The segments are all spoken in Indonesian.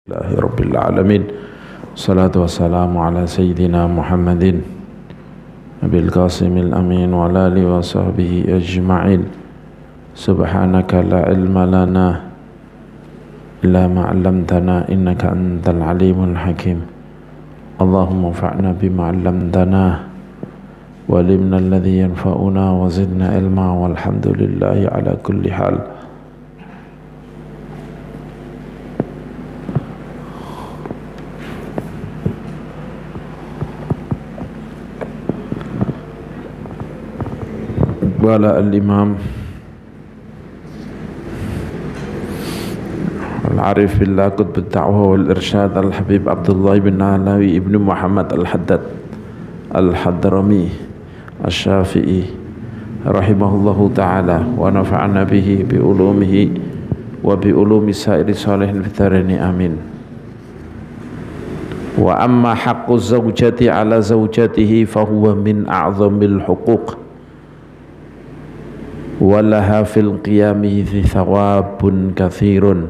Rabbil alamin. Salatu wassalamu ala sayyidina Muhammadin Nabil Qasimil Amin wa ala alihi wa sahbihi ajma'in. Subhanaka la ilma lana illa ma 'allamtana innaka antal alimul hakim. Allahumma fa'na bima 'allamtana wa limna alladhi yanfa'una wa zidna ilma walhamdulillahi ala kulli hal. Wala al-imam al-arif billah qutb ad-da'wah wal-irsyad al-habib Abdullah bin Alawi ibn Muhammad al-Haddad al-Hadrami al-Syafi'i rahimahullahu ta'ala wa nafa'ana bihi bi ulumihi wa bi ulumi sa'iri salihin fitharini amin. Wa amma haqqu zawjati ala zawjatihi fahuwa min a'zamil huquq walaha fil qiyami thawabun kathirun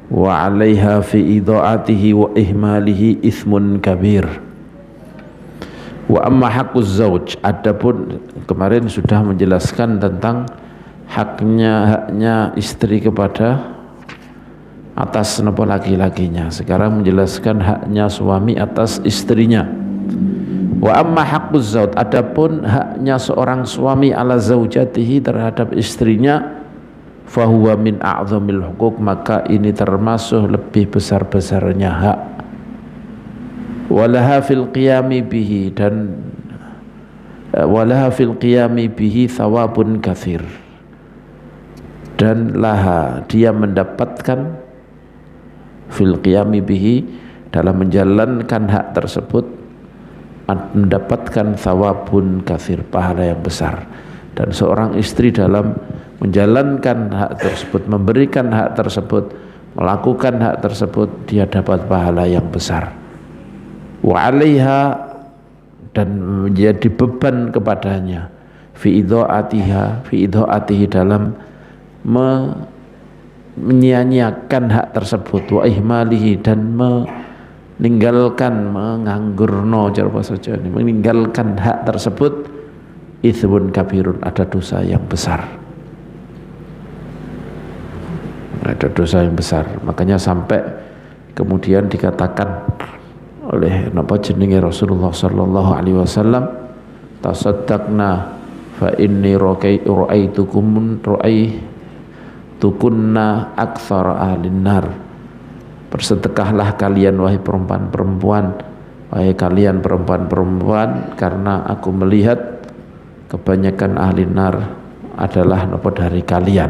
wa 'alaiha fi idha'atihi wa ihmalihi ithmun kabir. Wa amma haqquz zawj, adapun kemarin sudah menjelaskan tentang haknya istri kepada atas napa laki-lakinya. Sekarang menjelaskan haknya suami atas istrinya. Wa amma haqquz zawj, adapun haknya seorang suami ala zaujatihi terhadap istrinya, fahuwa min a'zamil huquq, maka ini termasuk lebih besar-besarnya hak. Walaha fil qiyami bihi, dan walaha fil qiyami bihi thawabun katsir, dan laha dia mendapatkan fil qiyami bihi, dalam menjalankan hak tersebut mendapatkan thawabun katsir, pahala yang besar. Dan seorang istri dalam menjalankan hak tersebut, memberikan hak tersebut, melakukan hak tersebut, dia dapat pahala yang besar. Wa 'alaiha, dan menjadi beban kepadanya, fi idha'atihi, dalam menyia-nyiakan hak tersebut, wa ihmalihi, dan meninggalkan, menganggurno, cara bahasa Jawa ini, meninggalkan hak tersebut, itsmun kabirun, ada dosa yang besar. Ada dosa yang besar. Makanya sampai kemudian dikatakan oleh napa jenenge Rasulullah sallallahu alaihi wasallam, tasaddaqna fa inni ra'aitukunna aktsara ahlin nar. Bersedekahlah kalian wahai perempuan-perempuan, wahai kalian perempuan-perempuan, karena aku melihat kebanyakan ahli nar adalah napa dari kalian.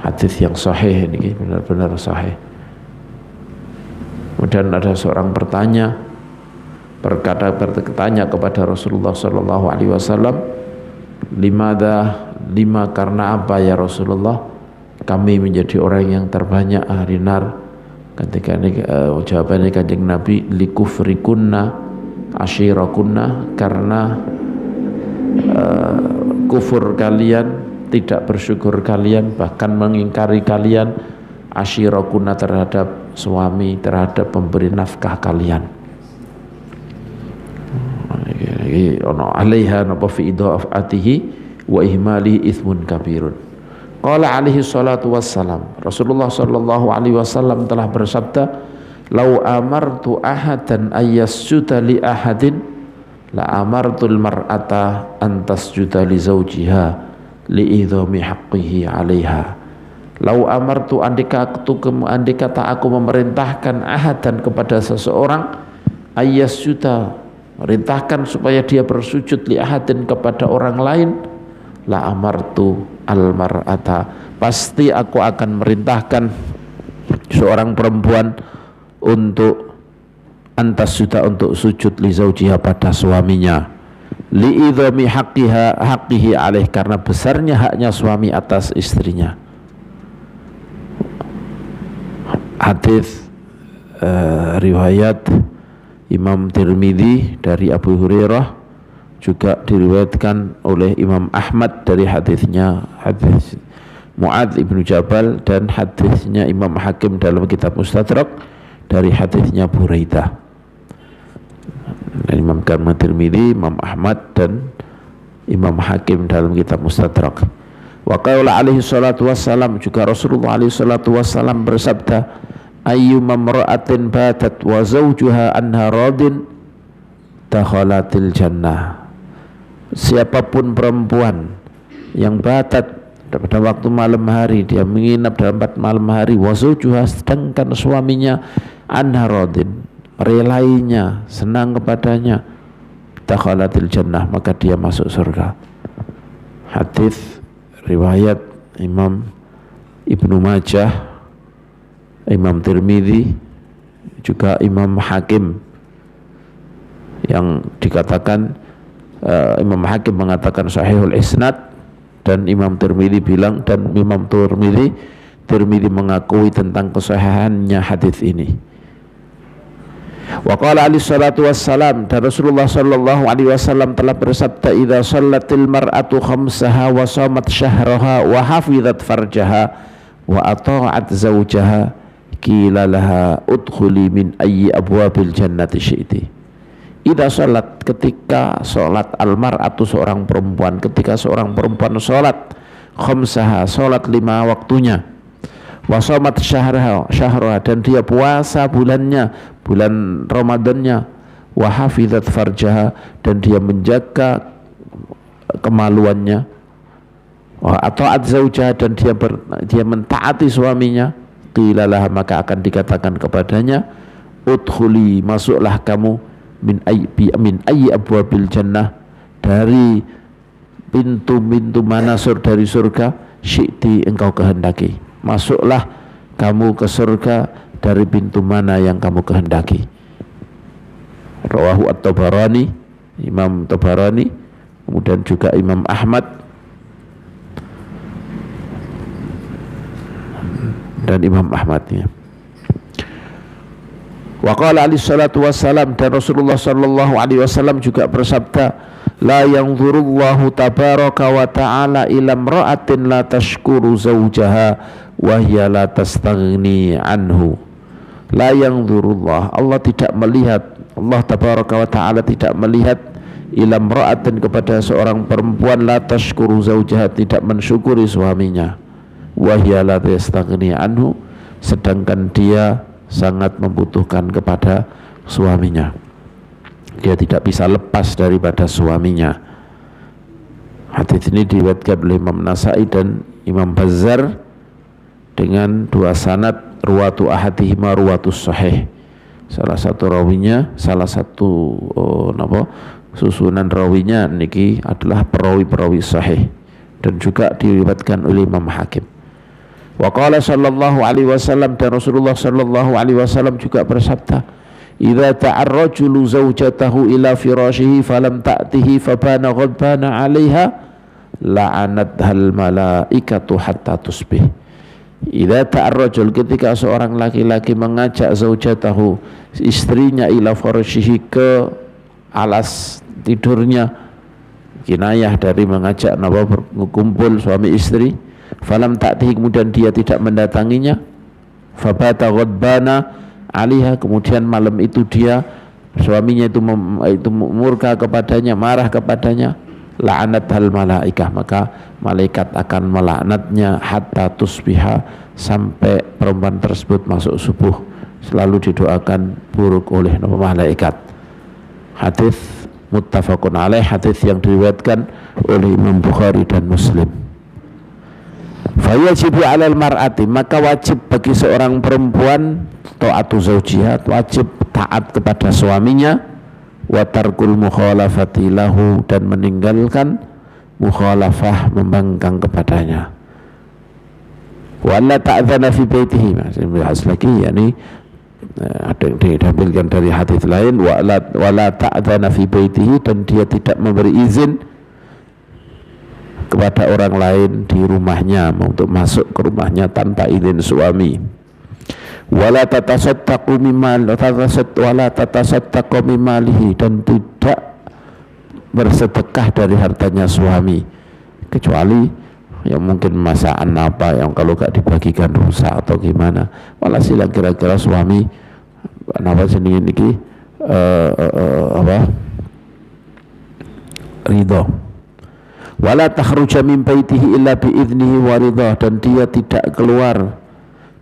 Hadis yang sahih ini, benar-benar sahih. Kemudian ada seorang bertanya kepada Rasulullah sallallahu alaihi wasallam, lima, karena apa ya Rasulullah kami menjadi orang yang terbanyak ahli nar? Ketika jawabannya Kanjeng Nabi, likufrikunna ashirakunna, karena kufur kalian, tidak bersyukur kalian, bahkan mengingkari kalian, ashirakunna, terhadap suami, terhadap pemberi nafkah kalian. Ono alaiha napa fi idha'atihi wa ihmalihi itsmun kabirun. Qala alaihi salatu wassalam, Rasulullah sallallahu alaihi wasallam telah bersabda, lau amartu ahadan ayyasjuda li ahadin la amartul mar'ata an tasjuda li zawjiha li idhami haqqihi 'alaiha. Lau amartu, andika tak aku memerintahkan ahadan, kepada seseorang, ayyasjuda, merintahkan supaya dia bersujud, li ahadin, kepada orang lain, la amartu al-mar'ata, pasti aku akan merintahkan seorang perempuan untuk antasjuda, untuk sujud, li zaujiha, pada suaminya, li idhami haqqihi alaih, karena besarnya haknya suami atas istrinya. Hadis riwayat Imam Tirmidzi dari Abu Hurairah, juga diriwayatkan oleh Imam Ahmad dari hadis Mu'adz ibnu Jabal, dan hadisnya Imam Hakim dalam kitab Mustadrak dari hadisnya Buraidah. Imam Tirmidzi, Imam Ahmad, dan Imam Hakim dalam kitab Mustadrak. Wa qala alaihi salatu wassalam, juga Rasulullah alaihi salatu wassalam bersabda, ayyuma imra'atin batat wa zawjuha anha radin dakhalatil jannah. Siapapun perempuan yang batat pada waktu malam hari, dia menginap dalam malam hari, wa zawjuha, sedangkan suaminya anha radin, relainya, senang kepadanya, dakhalatil jannah, maka dia masuk surga. Hadis riwayat Imam Ibnu Majah, Imam Tirmidzi, juga Imam Hakim, yang dikatakan Imam Hakim mengatakan sahihul isnad, dan Imam Tirmidzi bilang, dan Imam Tirmidzi mengakui tentang kesahihannya hadis ini. Wa qala alaihi salatu wassalam, dan Rasulullah sallallahu alaihi wasallam telah bersabda, idza shallatil mar'atu khamsaha wa shamat syahraha wa hafizat farjaha wa ata'at zawjaha qila laha udkhuli min ayyi abwabil jannati syi'ti. Idza shalat, ketika salat, al mar'atu, seorang perempuan, ketika seorang perempuan salat khamsaha, salat 5 waktunya, wa shamat syahraha, dan dia puasa bulannya, bulan Ramadannya, wa hafizat farjaha, dan dia menjaga kemaluannya, wa ata'at zaujaha, dan dia mentaati suaminya, qila laha, maka akan dikatakan kepadanya, udkhuli, masuklah kamu, min ayyi abwabil jannah, dari pintu-pintu mana dari surga, syi'ti, engkau kehendaki, masuklah kamu ke surga dari pintu mana yang kamu kehendaki. Rawahu at-Tabarani, Imam Tabarani, kemudian juga Imam Ahmad dan Imam Ahmadnya. Wa qala alaihi salatu wassalam, dan Rasulullah sallallahu alaihi wasallam juga bersabda, la yanzurullahu tabaraka wa ta'ala ila imra'atin la tashkuru zawjaha wa hiya la tastaghni anhu. La yanzurullah, Allah tidak melihat, Allah tabaraka wa ta'ala tidak melihat, ila imra'atin, kepada seorang perempuan, la tashkuru zawjaha, tidak mensyukuri suaminya, wa hiya la tastaghni anhu, sedangkan dia sangat membutuhkan kepada suaminya, dia tidak bisa lepas daripada suaminya. Hadis ini diriwayatkan oleh Imam Nasai dan Imam Bazzar dengan 2 sanad, ruwatu ahadihima ruwatus sahih, salah satu rawinya, salah satu susunan rawinya niki adalah perawi-perawi sahih, dan juga diriwayatkan oleh Imam Hakim. Wa qala sallallahu alaihi wasallam, dan Rasulullah sallallahu alaihi wasallam juga bersabda, idza ta'arrajulu zawjatahu ila firashihi falam ta'tihi fabana ghadbana 'alaiha la'anathal malaikatu hatta tusbih. Idza ta'arrajul, ketika seorang laki-laki mengajak zaujatahu, istrinya, ila firashihi, ke alas tidurnya, kinayah dari mengajak berkumpul suami istri, falam ta'tihi, kemudian dia tidak mendatanginya, fabata ghadbana 'alaiha, kemudian malam itu dia, suaminya itu murka kepadanya, marah kepadanya, la'anathal malaikah, maka malaikat akan melaknatnya hatta tusbiha, sampai perempuan tersebut masuk subuh, selalu didoakan buruk oleh malaikat. Hadis muttafaqun alaih, hadis yang diriwayatkan oleh Imam Bukhari dan Muslim. Fayajibu 'alal mar'ati, maka wajib bagi seorang perempuan, ta'atu zaujiha, wajib taat kepada suaminya, wa tarkul mukhalafati lahu, dan meninggalkan mukhalafah, membangkang kepadanya. Wa la ta'dzana fi baitihi, masih bahas lagi, yakni ada yang ditampilkan dari hadis lain, wa la ta'dzana fi baitihi, dan dia tidak memberi izin kepada orang lain di rumahnya, untuk masuk ke rumahnya tanpa izin suami. Wala tatasaddaqu mimalihi, dan tidak bersedekah dari hartanya suami, kecuali yang mungkin masakan apa yang kalau gak dibagikan rusak atau gimana. Walhasil kira-kira suami napa jenenge niki ridho. Wala takhruja min baitihi illa bi idnihi wa ridha, dan dia tidak keluar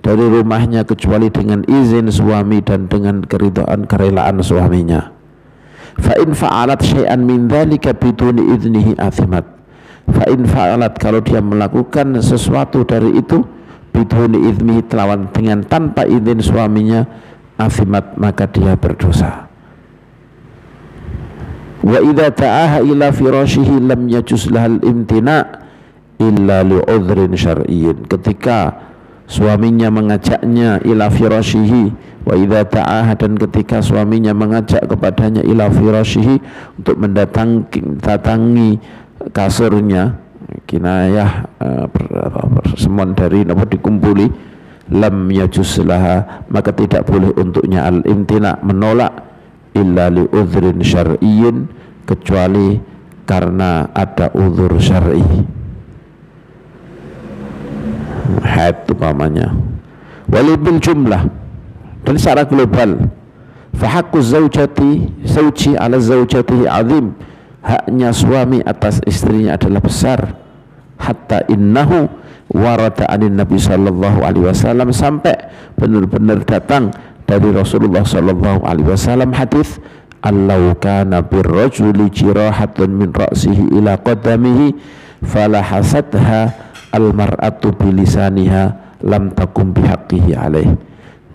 dari rumahnya kecuali dengan izin suami dan dengan keridhaan kerelaan suaminya. Fa in fa'alat syai'an min dzalika biduni idnihi athimat. Fa in fa'alat, kalau dia melakukan sesuatu dari itu biduni idnihi, telawan dengan tanpa izin suaminya, athimat, maka dia berdosa. Wa idza ta'aha ila firashihi lam yajuz lahal imtina illa li'udhrin syar'iyyin. Ketika suaminya mengajaknya ila firashihi, wa idza ta'aha, dan ketika suaminya mengajak kepadanya ila firashihi, untuk mendatangi kasurnya, kinayah persemuan dari apa dikumpuli, lam yajuz laha, maka tidak boleh untuknya al-imtina, menolak, illa li udhrin syar'iyyin, kecuali karena ada uzur syar'i, haid umpamanya. Walibil jumlah, dan secara global, fahaqqu zawji ala zawjatihi azim, haknya suami atas istrinya adalah besar. Hatta innahu warada anin Nabi sallallahu alaihi wasallam, sampai benar-benar datang dari Rasulullah sallallahu alaihi wasallam hadis, allau kana birrajuli jirahatun min ra'sihi ila qadamihi falahasadha almar'atu bilisaniha lam takum bihaqqihi alaih.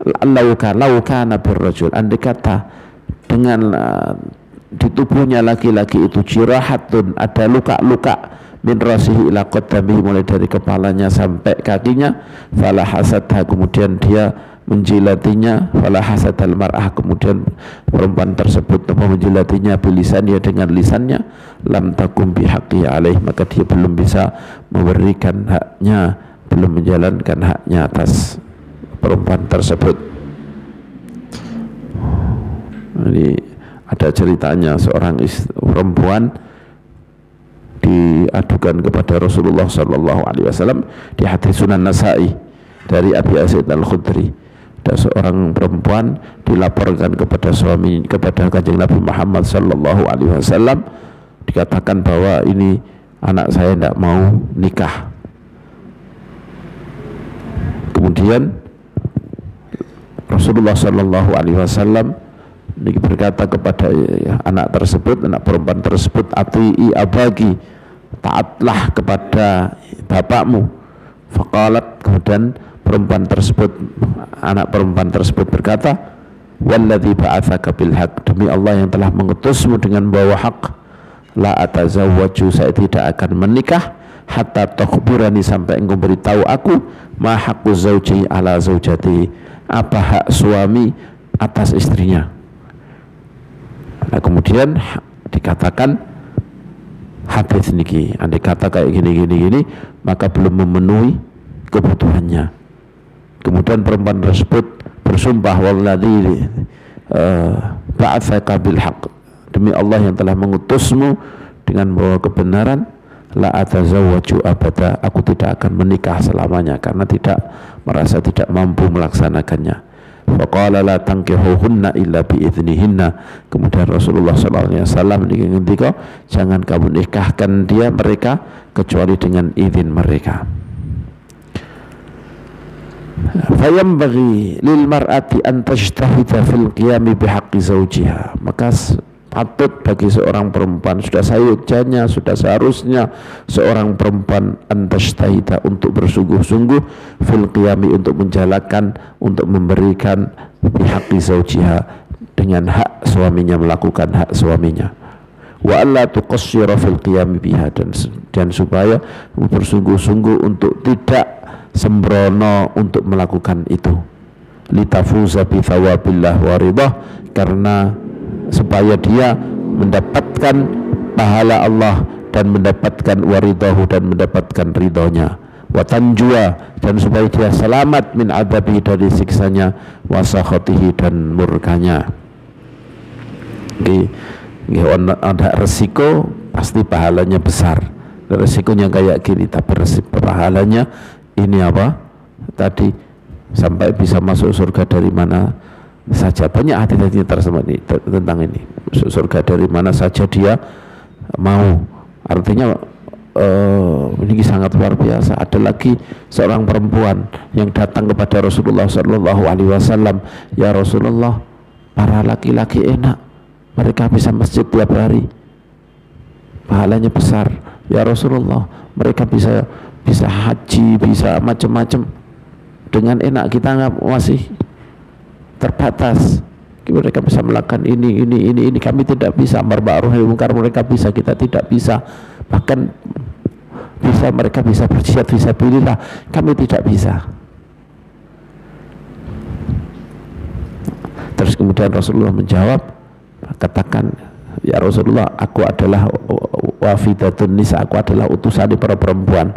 Lau kana birrajul, andai kata dengan di tubuhnya laki-laki itu jirahatun, ada luka-luka, min rasihi ila qadamihi, mulai dari kepalanya sampai kakinya, fala hasadha, kemudian dia menjilatinya, fala hasadal mar'ah, kemudian perempuan tersebut menjilatinya bilisannya, dengan lisannya, lam takum bihaqqi alaih, maka dia belum bisa memberikan haknya, belum menjalankan haknya atas perempuan tersebut. Ini ada ceritanya, seorang perempuan diadukan kepada Rasulullah sallallahu alaihi wasallam di hadis Sunan Nasa'i dari Abi Sa'id Al-Khudri. Ada seorang perempuan dilaporkan kepada Kanjeng Nabi Muhammad sallallahu alaihi wasallam, dikatakan bahwa ini anak saya tidak mau nikah. Kemudian Rasulullah sallallahu alaihi wasallam berkata kepada anak perempuan tersebut, ati'i abagi, taatlah kepada bapakmu. Faqalat, kemudian anak perempuan tersebut berkata, walladzi ba'atsaka bil haqq, demi Allah yang telah mengutusmu dengan membawa hak, la atazawwaju, saya tidak akan menikah, hatta tukhbirani, sampai engkau beritahu aku, ma haqqu zauji ala zaujati, apa hak suami atas istrinya. Nah, kemudian dikatakan hadis niki, andai kata kayak gini, maka belum memenuhi kebutuhannya. Kemudian perempuan tersebut bersumpah, walladzi ba'atsaka bil haqq, demi Allah yang telah mengutusmu dengan membawa kebenaran, la atazawwaju abada, aku tidak akan menikah selamanya, karena merasa tidak mampu melaksanakannya. Faqala la tankihuhunna illa biidnihinna, kemudian Rasulullah sallallahu alaihi wasallam ngendika, jangan kamu nikahkan mereka kecuali dengan izin mereka. Fayambaghi lil mar'ati an tajtahida fil qiyami bihaqqi zawjiha, maka patut bagi seorang perempuan, sudah seharusnya seorang perempuan antashtahida, untuk bersungguh-sungguh fil qiyami, untuk menjalankan, untuk memberikan bihaqqi zawjiha, dengan hak suaminya, melakukan hak suaminya. Wa alla tuqassira fil qiyami biha, dan supaya bersungguh-sungguh untuk tidak sembrono untuk melakukan itu. Litafuza bi thawabillah wa ridha, karena supaya dia mendapatkan pahala Allah dan mendapatkan waridahu, dan mendapatkan ridhonya, watanjua, dan supaya dia selamat min adabi, dari siksanya, wasakhatihi, dan murkanya. Ada resiko, pasti pahalanya besar, resikonya kayak gini, tapi pahalanya ini apa tadi, sampai bisa masuk surga dari mana saja. Banyak hadis-hadis tersebut tentang ini, masuk surga dari mana saja dia mau. Artinya ini sangat luar biasa. Ada lagi seorang perempuan yang datang kepada Rasulullah Shallallahu Alaihi Wasallam, ya Rasulullah, para laki-laki enak, mereka bisa masjid tiap hari, pahalanya besar. Ya Rasulullah, mereka bisa haji, bisa macam-macam dengan enak, kita nggak, masih terbatas. Mereka bisa melakukan ini, kami tidak bisa. Amar ma'ruf nahi munkar mereka bisa, kita tidak bisa. Bahkan bisa, mereka bisa berjihad fisabilillah, kami tidak bisa. Terus kemudian Rasulullah menjawab, katakan, ya Rasulullah, aku adalah wafidatun nisa, aku adalah utusan di para perempuan.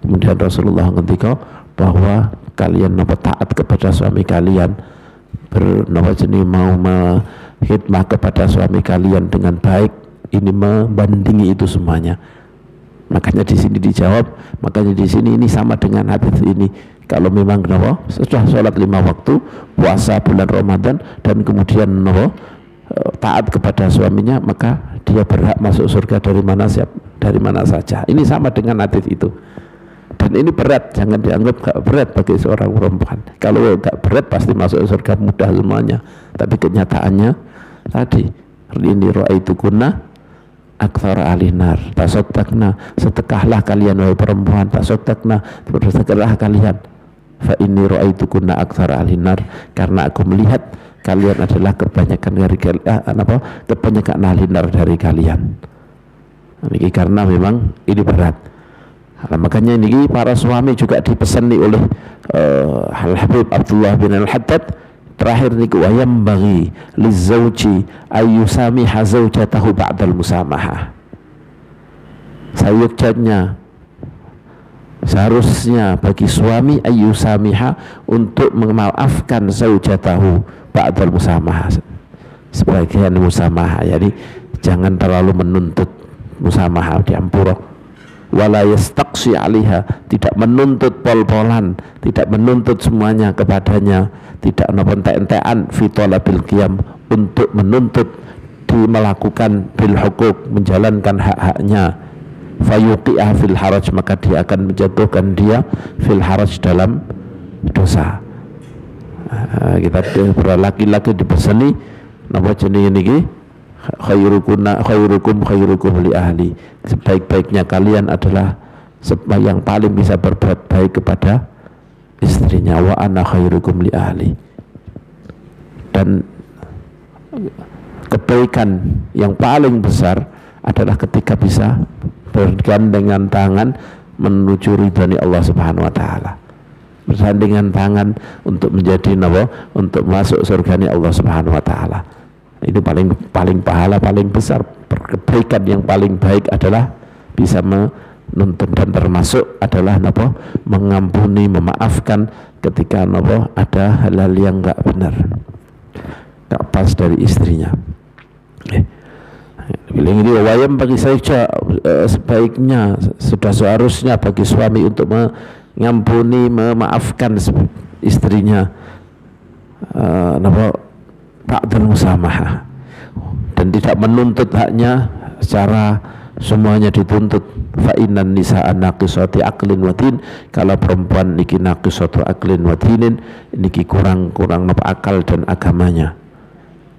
Kemudian Rasulullah ngendika bahwa kalian taat kepada suami kalian, mau menghidmah kepada suami kalian dengan baik, ini membandingi itu semuanya. Makanya di sini dijawab, makanya di sini ini sama dengan hadis ini. Kalau memang sudah sholat 5 waktu, puasa bulan Ramadan, dan kemudian taat kepada suaminya, maka dia berhak masuk surga dari mana saja. Ini sama dengan hadis itu. Dan ini berat, jangan dianggap gak berat bagi seorang perempuan. Kalau gak berat pasti masuk surga mudah semuanya. Tapi kenyataannya tadi, ini ra'aitu kunna aktsara ahlinar, tasaddaqna, sedekahlah kalian wahai perempuan, tasaddaqna, bersedekahlah kalian. Fa inni ra'aitu kunna aktsara ahlinar, karena aku melihat kalian adalah kebanyakan ahlinar dari kalian. Ini karena memang ini berat. Nah, makanya ini para suami juga dipesani oleh Al-Habib Abdullah bin Al-Haddad terakhir niku, wa yambaghi lizauji ayyusamiha zaujatahu ba'dal musamahah. Seharusnya bagi suami ayyusamiha, untuk memaafkan zaujatahu ba'dal musamahah, sebagian musamahah. Jadi jangan terlalu menuntut musamahah, diampura. Wala yastaqsi 'alaiha, tidak menuntut pol-polan, tidak menuntut semuanya kepadanya, tidak entek-entekan fi talabil qiyam, untuk menuntut melakukan bil hukuk, menjalankan hak-haknya. Fayuqi'ah fil haraj, maka dia akan menjatuhkan dia fil haraj, dalam dosa. Kita laki-laki dipesani napa jenenge niki, khairukum li ahli, sebaik-baiknya kalian adalah yang paling bisa berbuat baik kepada istrinya. Wa ana khairukum li ahli, dan kebaikan yang paling besar adalah ketika bisa bergandengan tangan menuju ridhani Allah Subhanahu wa taala, bergandengan tangan untuk menjadi untuk masuk surganya Allah Subhanahu wa taala. Itu paling pahala paling besar. Kebaikan yang paling baik adalah bisa menuntut, dan termasuk adalah mengampuni, memaafkan ketika ada hal-hal yang enggak benar, enggak pas dari istrinya. Ini wayam bagi saya, sebaiknya, sudah seharusnya bagi suami untuk mengampuni, memaafkan istrinya, ba'dal musamahah, dan tidak menuntut haknya secara semuanya dituntut. Fa innan nisa'a naqisati aqlin wa din, kalau perempuan niki naqisatu aqlin wa dinin, niki kurang akal dan agamanya.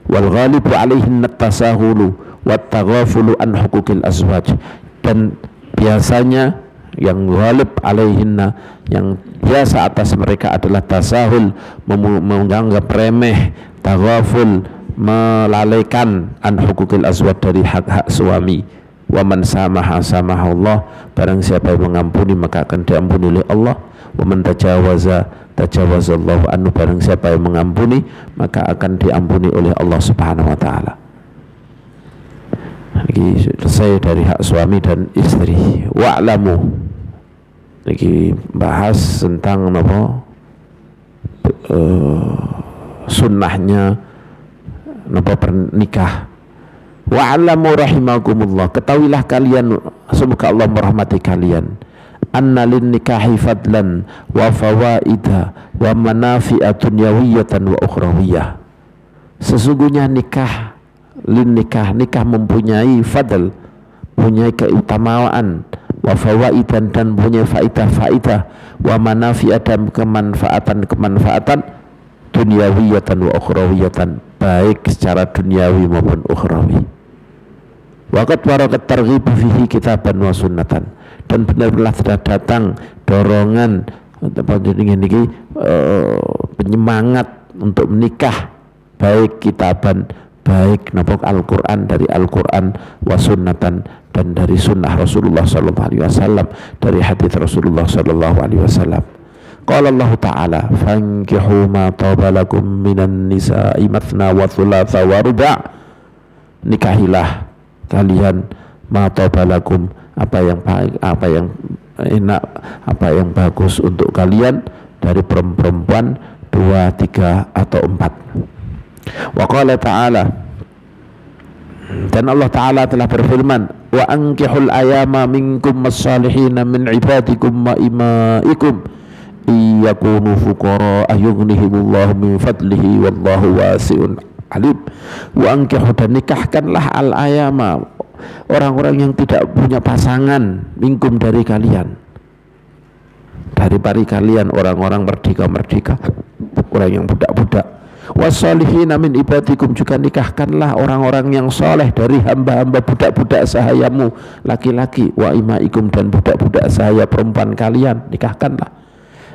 Wal ghalibu alaihin at-tasahulu wat taghafulu an huquqil azwaj, dan biasanya yang ghalib alaihinna, yang biasa atas mereka adalah tasahul, menganggap remeh, taghaful, melalaikan an huquqil azwaj, dari hak-hak suami. Wa man samaha Allah, barang siapa yang mengampuni maka akan diampuni oleh Allah. Wa man tajawazallahu anhu, barang siapa yang mengampuni maka akan diampuni oleh Allah Subhanahu wa taala. Ini selesai dari hak suami dan istri. Wa'lamu, ini bahas tentang sunnahnya pernikah. Wa'alamu rahimakumullah, ketahuilah kalian, semoga Allah merahmati kalian, anna lin nikahi fadlan wa fawaida wa manafi'a dunyawiyatan wa ukhrawiyah. Sesungguhnya nikah, nikah mempunyai fadl, mempunyai keutamaan, wa fawaidan, dan mempunyai faidah, wa manafi'a, dan kemanfaatan dunyawiyatan wa ukhrawiyatan, baik secara duniawi maupun ukhrawi. Waqad warakat targhib fihi kitaban wa sunnatan, dan benar-benar sudah datang dorongan penyemangat untuk menikah, baik kitaban, baik nabok Al-Quran, dari Al-Quran, wa sunnatan, dan dari sunnah Rasulullah sallallahu alaihi wasallam, dari hadis Rasulullah sallallahu alaihi wasallam. Qala Allah Ta'ala, fankihu ma taba lakum minan nisa'i mathna wa thulatha wa ruba'. Nikahilah kalian ma taba lakum, apa yang baik, apa yang enak, apa yang bagus untuk kalian dari perempuan 2, 3 atau 4. Wa qala ta'ala, dan Allah Ta'ala telah berfirman, wa ankihul ayama minkum as-salihina min ibadikum wa imaikum iyakunu fuqara ayughnihimullahu min fadlihi wallahu wasi'un alim. Wa ankihu, dan nikahkanlah al-ayama, orang-orang yang tidak punya pasangan, minkum, dari kalian, dari kalian, orang-orang merdeka, orang yang budak-budak. Wassalihina min ibadikum, juga nikahkanlah orang-orang yang soleh dari hamba-hamba budak-budak sahayamu laki-laki, wa imaikum, dan budak-budak sahaya perempuan kalian, nikahkanlah.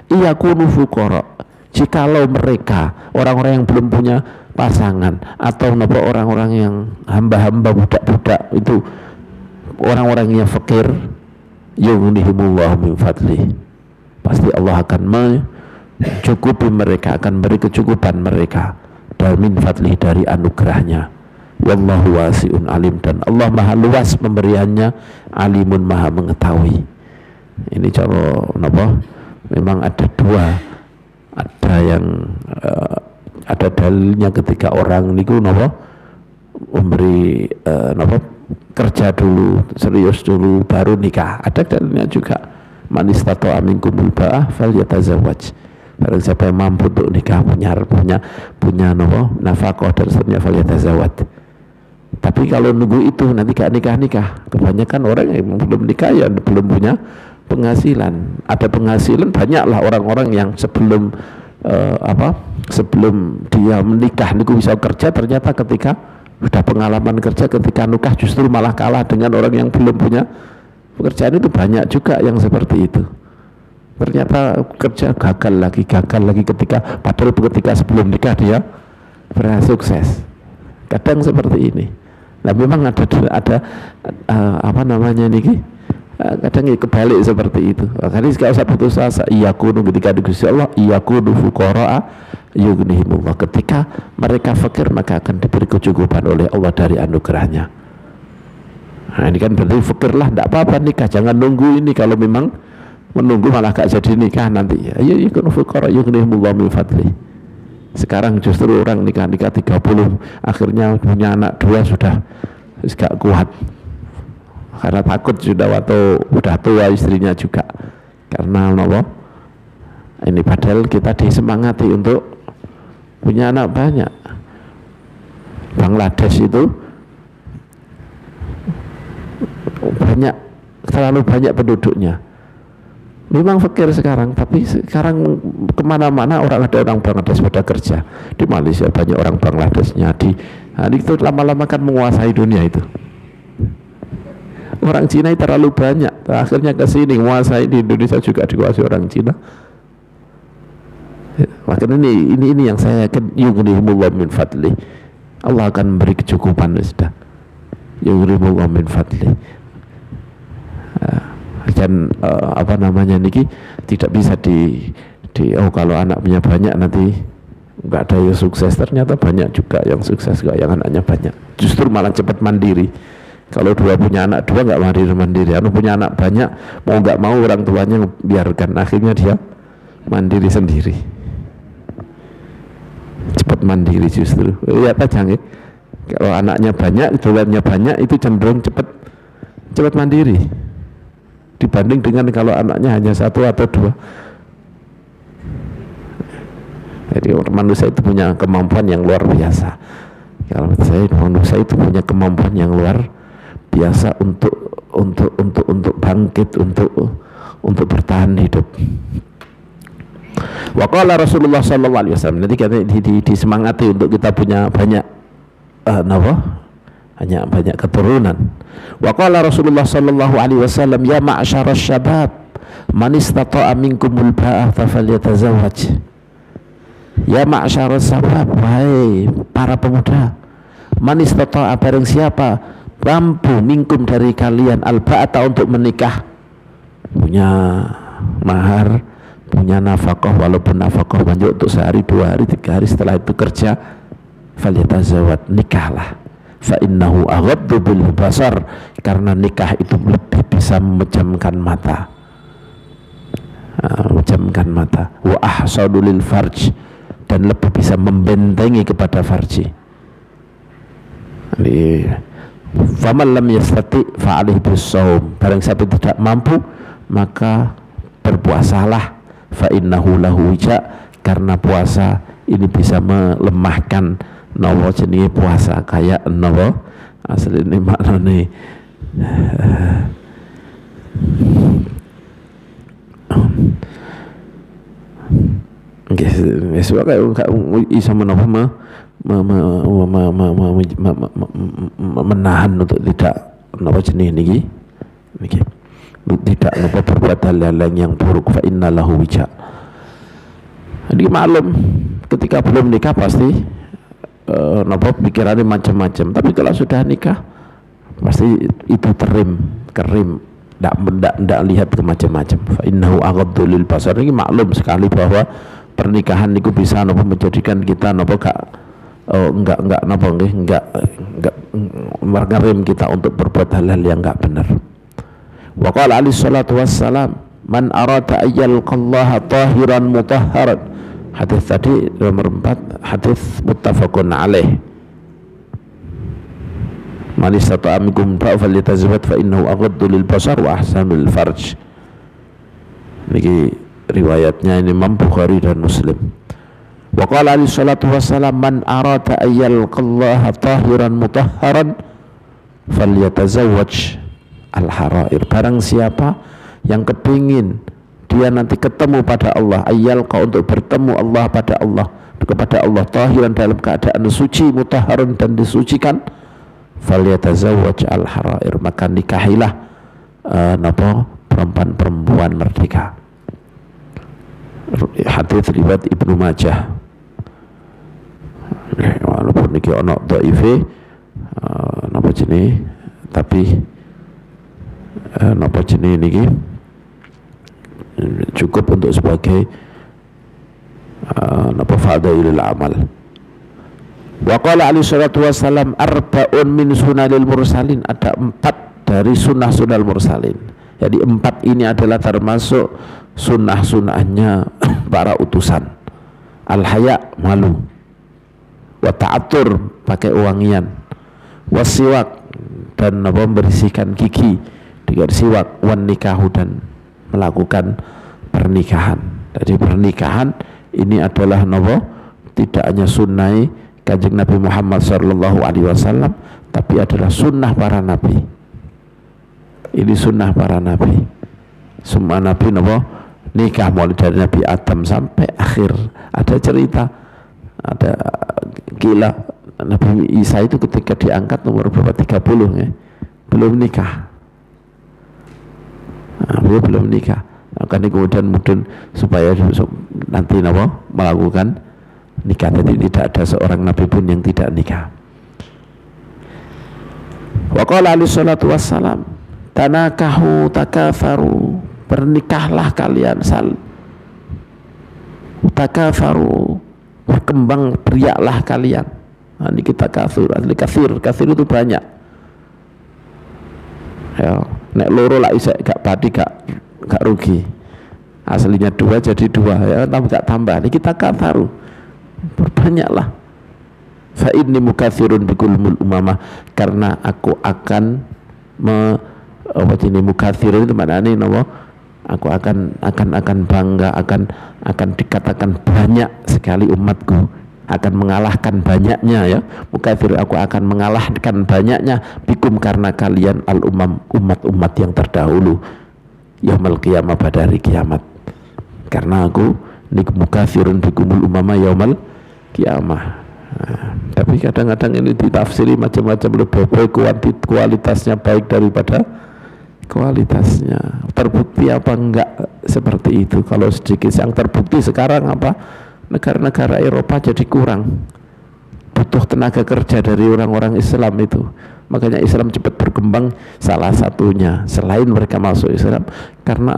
Iyakunu fuqara, jikalau mereka orang-orang yang belum punya pasangan, atau orang-orang yang hamba-hamba budak-budak itu orang-orang yang fakir, yughnihimullahu min fadli, pasti Allah akan mencukupi mereka, akan beri kecukupan mereka dari min fadli, dari anugerahnya. Wallahu wasi'un alim, dan Allah maha luas pemberiannya, alimun, maha mengetahui. Ini cara memang ada dua, ada yang ada dalilnya ketika orang niku memberi kerja dulu, serius dulu, baru nikah. Ada dalilnya juga, man istata'a minkumul ba'ah falyatazawwaj, barang siapa yang mampu untuk nikah, punya nafkah dan seterusnya, falyatazawwaj. Tapi kalau nunggu itu nanti gak nikah, kebanyakan orang yang belum nikah ya belum punya penghasilan. Ada penghasilan, banyaklah orang-orang yang sebelum sebelum dia menikah niku bisa kerja, ternyata ketika sudah pengalaman kerja, ketika nikah justru malah kalah dengan orang yang belum punya pekerjaan. Itu banyak juga yang seperti itu, ternyata kerja gagal lagi ketika padahal ketika sebelum nikah dia berhasil sukses. Kadang seperti ini. Nah, memang ada kadang kebalik seperti itu. Makanya kalau saya putus asa, iyakunu, ketika di Gusti Allah, iyakunu fuqara'a yughnihimullah, ketika mereka fakir maka akan diberi kecukupan oleh Allah dari anugerahnya. Nah, ini kan berarti fakirlah, tidak apa-apa nikah, jangan nunggu ini. Kalau memang menunggu malah gak jadi nikah nanti, ya iyakunu fuqara'a yughnihimullah min fadli. Sekarang justru orang nikah 30, akhirnya punya anak 2 sudah gak kuat, karena takut sudah tua istrinya juga, karena ini padahal kita disemangati untuk punya anak banyak. Bangladesh itu terlalu banyak penduduknya, memang fakir sekarang, tapi sekarang kemana-mana ada orang Bangladesh pada kerja. Di Malaysia banyak orang Bangladeshnya, itu lama-lama kan menguasai dunia itu. Orang Cina terlalu banyak, akhirnya ke sini menguasai, di Indonesia juga dikuasai orang Cina. Makanya ini yang saya yakin, yughnihimullah min fadli, Allah akan memberi kecukupan. Sudah yughnihimullah min fadli. Dan niki tidak bisa kalau anak punya banyak nanti nggak ada yang sukses. Ternyata banyak juga yang sukses kok, yang anaknya banyak, justru malah cepat mandiri. Kalau 2 punya anak 2 nggak mandiri, punya anak banyak, mau nggak mau orang tuanya biarkan, akhirnya dia mandiri sendiri, cepat mandiri justru. Lihat aja nih, Kalau anaknya banyak, dolannya banyak, itu cenderung cepat mandiri dibanding dengan kalau anaknya hanya satu atau dua. Jadi manusia itu punya kemampuan yang luar biasa. Kalau menurut saya manusia itu punya kemampuan yang luar biasa untuk bangkit, untuk bertahan hidup. Wa qala Rasulullah sallallahu alaihi wasallam, nanti kita disemangati untuk kita punya banyak banyak keturunan. Wa qala Rasulullah sallallahu alaihi wasallam, ya ma'syaras syabab man istata'a minkumul ba'ata falyatazawwaj. Ya ma'syaras syabab, wahai para pemuda, man istata'a, barang siapa mampu minkum dari kalian al-ba'ata untuk menikah, punya mahar, punya nafkah, walaupun nafkah banyak untuk sehari, 2 hari, 3 hari, setelah itu kerja, falyatazawwaj, nikahlah. Fa innahu aghaddu bil basar, karena nikah itu lebih bisa memejamkan mata, wa ahsadu lil farj, dan lebih bisa membentengi kepada farji. Faman lam yastati fa alaihi bisawm, barang siapa tidak mampu maka berpuasalah. Fa innahu lahu wija, karena puasa ini bisa melemahkan nawa jenenge puasa, kayak nawa asline maknane nggih wis wae gak iso menapa menahan untuk tidak napa jenenge niki tidak napa berbuat hal-hal yang buruk. Fa innalahu wija. Jadi maklum ketika belum nikah pasti napa pikirannya macam-macam, tapi kalau sudah nikah pasti itu kerim, tidak lihat ke macam-macam. Fa innahu aghaddu lil basar. Ini maklum sekali bahwa pernikahan itu bisa napa menjadikan kita napa enggak mengerim kita untuk berbuat hal-hal yang enggak benar. Wa qala alaihi salatu wassalam, man arada ayyalqallaha tahiran mutahharan. Hadis tadi nomor 4, hadis muttafaqun alaih. Man istata'a minkum falyatazawwaj fa innahu aghaddu lil basar wa ahsanu lil farj. Niki riwayatnya Imam Bukhari dan Muslim. Wa qala alaihi salatu wassalam, man arada ayyalqallaha tahiran mutahharan falyatazawwaj al-harair. Barang siapa yang kepingin dia nanti ketemu pada Allah, ayyalqa, untuk bertemu Allah kepada Allah tahiran, dalam keadaan suci, mutahharun, dan disucikan, falyatazawwaj al-harair, maka nikahilah perempuan-perempuan merdeka. Hadis riwayat Ibnu Majah. Walaupun niki ono dhaife napa jenenge, tapi napa jenenge niki cukup untuk sebagai napa fadailul amal. Wa qala alaihi salatu wassalam, arba'un min sunanil mursalin, ada 4 dari sunnah-sunnah mursalin. Jadi 4 ini adalah termasuk sunnah-sunnahnya para utusan. Al-haya, malu, wa ta'atur, pakai wangian, wasiwak, dan membersihkan gigi dengan siwak, wan nikahu, dan melakukan pernikahan. Jadi pernikahan ini adalah tidak hanya sunnah Kanjeng Nabi Muhammad sallallahu alaihi wasallam, tapi adalah sunnah para nabi. Ini sunnah para nabi. Semua nabi nikah, mulai dari Nabi Adam sampai akhir. Ada cerita, ada gila Nabi Isa itu ketika diangkat nomor berapa, 30 ya, belum nikah. Beliau belum nikah. Maka kemudian supaya nanti melakukan nikah. Jadi tidak ada seorang nabi pun yang tidak nikah. Wa qala alaihi salatu wassalam, tanakahu takatharu, bernikahlah kalian, takatharu, berkembang beriaklah kalian. Nah, ini kita kasur, asli kasir itu banyak. Ya, nek loro lah isek gak padi gak rugi. Aslinya 2 jadi 2 ya, tambah gak tambah. Ini kita kafaru, berbanyaklah. fa inni mukatsirun bikulmul umamah, karena aku akan mukatsirun itu maknanya napa, aku akan bangga, akan dikatakan banyak sekali umatku, akan mengalahkan banyaknya ya, mukatsir, aku akan mengalahkan banyaknya, bikum, karena kalian, al umam, umat-umat yang terdahulu, yaumul qiyamah, pada hari kiamat, karena aku mukatsirun bikumul umama yaumul qiyamah. Nah, tapi kadang-kadang ini ditafsiri macam-macam, lebih baik kualitasnya baik daripada kualitasnya. Terbukti apa enggak seperti itu? Kalau sedikit yang terbukti sekarang apa? Negara-negara Eropa jadi kurang, butuh tenaga kerja dari orang-orang Islam itu. Makanya Islam cepat berkembang, salah satunya selain mereka masuk Islam karena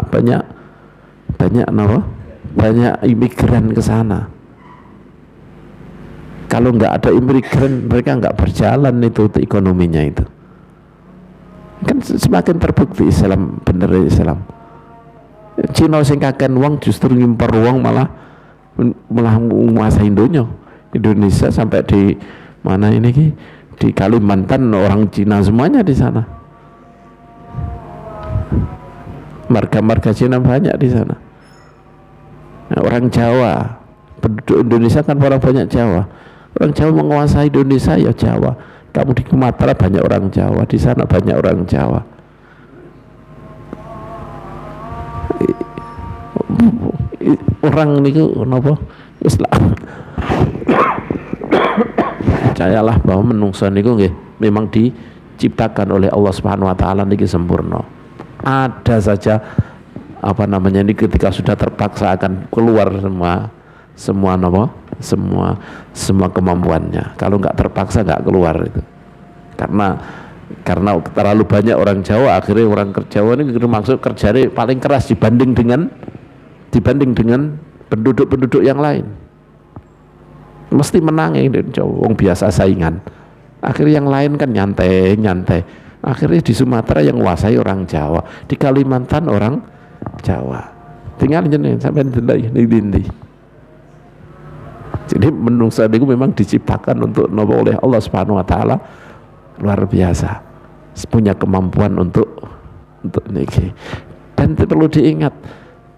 banyak imigran ke sana. Kalau nggak ada imigran, mereka nggak berjalan itu ekonominya itu. Kan semakin terbukti Islam, bener Islam. Cina sing kaken wong justru ngimpor wong malah menguasai Indonesia sampai di mana ini ki, di Kalimantan orang Cina semuanya di sana. Marga-marga Cina banyak di sana. Nah, orang Jawa, penduduk Indonesia kan orang banyak Jawa. Orang Jawa menguasai Indonesia ya Jawa. Kamu di Sumatera banyak orang Jawa, di sana banyak orang Jawa. Orang niku napa Islam. Percayalah bahwa menungso niku nggih memang diciptakan oleh Allah Subhanahu wa taala niki sempurna. Ada saja ini ketika sudah terpaksa akan keluar semua kemampuannya. Kalau nggak terpaksa nggak keluar itu. Karena terlalu banyak orang Jawa, akhirnya orang Jawa ini maksud kerjanya paling keras dibanding dengan penduduk-penduduk yang lain. Mesti menang ya Jawa, wong biasa saingan. Akhirnya yang lain kan nyantai. Akhirnya di Sumatera yang menguasai orang Jawa, di Kalimantan orang Jawa. Tinggal jeneng sampai di. Jadi menungso itu memang diciptakan untuk oleh Allah Subhanahu wa taala, luar biasa. Punya kemampuan untuk niki. Dan perlu diingat,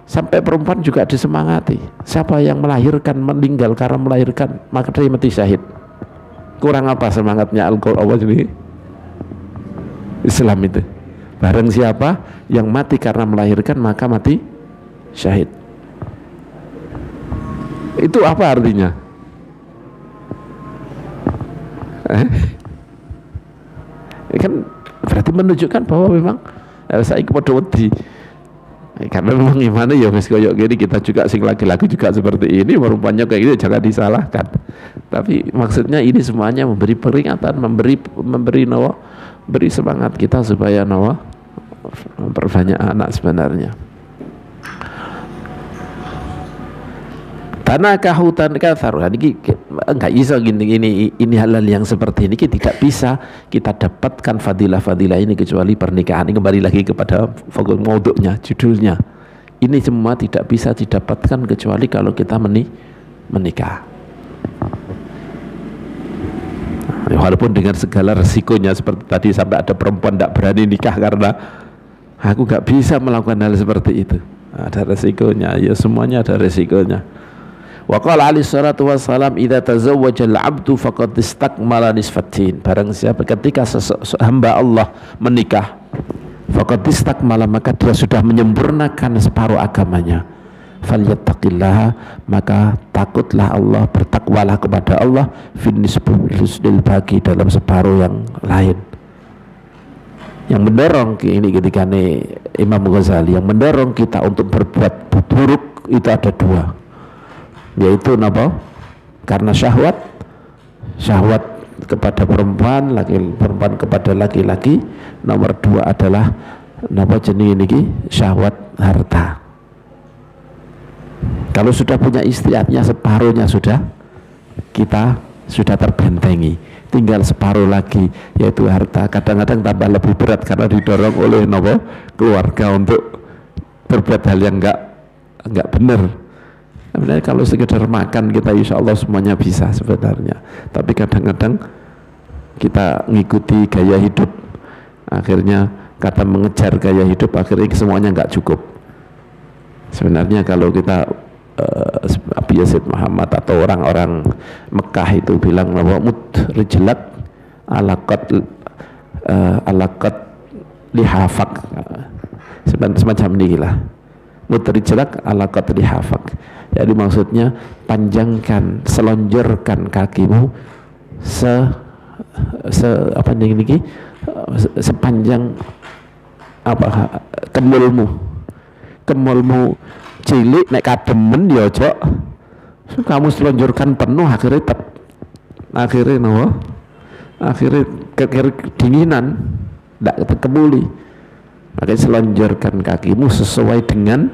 sampai perempuan juga disemangati. Siapa yang melahirkan meninggal karena melahirkan, maka dia mati syahid. Kurang apa semangatnya Al-Qur'an ini? Islam itu. Barang siapa yang mati karena melahirkan, maka mati syahid. Itu apa artinya? Kan berarti menunjukkan bahwa memang saya kepada wedi. Karena memang gimana ya wis koyo gini, kita juga sing laki-laki juga seperti ini, perempuannya kayak gitu, jangan disalahkan. Tapi maksudnya ini semuanya memberi peringatan, memberi semangat kita supaya memperbanyak anak sebenarnya. Tanah kahutan kathar, ini enggak bisa ini halal yang seperti ini tidak bisa kita dapatkan fadilah ini kecuali pernikahan. Ini kembali lagi kepada fokus maudhu'nya, judulnya. Ini semua tidak bisa didapatkan kecuali kalau kita menikah. Walaupun dengan segala resikonya, seperti tadi sampai ada perempuan tidak berani nikah karena aku nggak bisa melakukan hal seperti itu. Ada resikonya, ya semuanya ada resikonya. Wa qala alaihi salatu wassalam, idza tazawwaja al-'abdu faqad istakmala nisfatin. Barang siapa ketika hamba Allah menikah, faqad istakmala, maka dia sudah menyempurnakan separuh agamanya. Falyattaqillaha, maka takutlah Allah, bertakwalah kepada Allah, fin nisbil bagi, dalam separuh yang lain. Yang mendorong ini ketika Imam Ghazali yang mendorong kita untuk berbuat buruk itu ada dua, yaitu apa? Karena syahwat kepada perempuan, perempuan kepada laki-laki. Nomor dua adalah jenis ini syahwat harta. Kalau sudah punya istri, artinya separuhnya kita sudah terbentengi, tinggal separuh lagi, yaitu harta. Kadang-kadang tambah lebih berat karena didorong oleh keluarga untuk berbuat hal yang enggak benar. Sebenarnya kalau sekedar makan kita insya Allah semuanya bisa sebenarnya, tapi kadang-kadang kita ngikuti gaya hidup, akhirnya kata mengejar gaya hidup, akhirnya semuanya nggak cukup. Sebenarnya kalau kita Abi Yazid Muhammad atau orang-orang Mekah itu bilang bahwa rijlak alaqat lihafak, semacam ini lah, rijlak alaqat lihafak. Jadi maksudnya panjangkan, selonjorkan kakimu sepanjang apa kemulmu cilik nek kademen ya ojo kamu selonjorkan penuh, akhirnya kedinginan tidak kemuli. Makanya selonjorkan kakimu sesuai dengan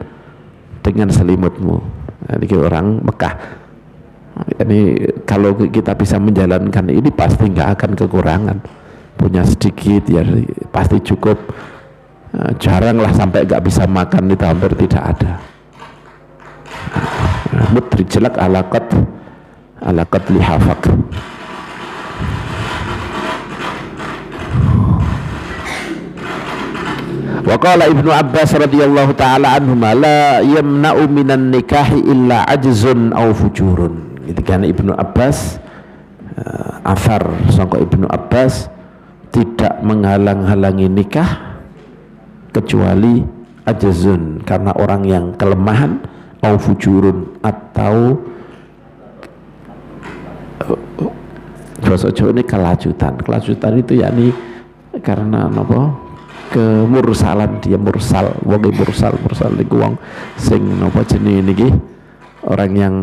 selimutmu. Ini orang Mekah. Ini kalau kita bisa menjalankan ini pasti nggak akan kekurangan. Punya sedikit ya pasti cukup. Jarang lah sampai nggak bisa makan, itu hampir tidak ada. Mudrijlak alaqat lihafak. Wa qala Ibnu Abbas radhiyallahu taala anhuma la yamna'u minan nikahi illa ajzun aw fujurun. Itu kan Ibnu Abbas, athar sangka Ibnu Abbas, tidak menghalang-halangi nikah kecuali ajzun, karena orang yang kelemahan, au fujurun, atau bahasa Jawa ini kelajutan itu yakni karena apa, kemursalan, dia mursal, wong mursal niku wong sing napa jenenge niki, orang yang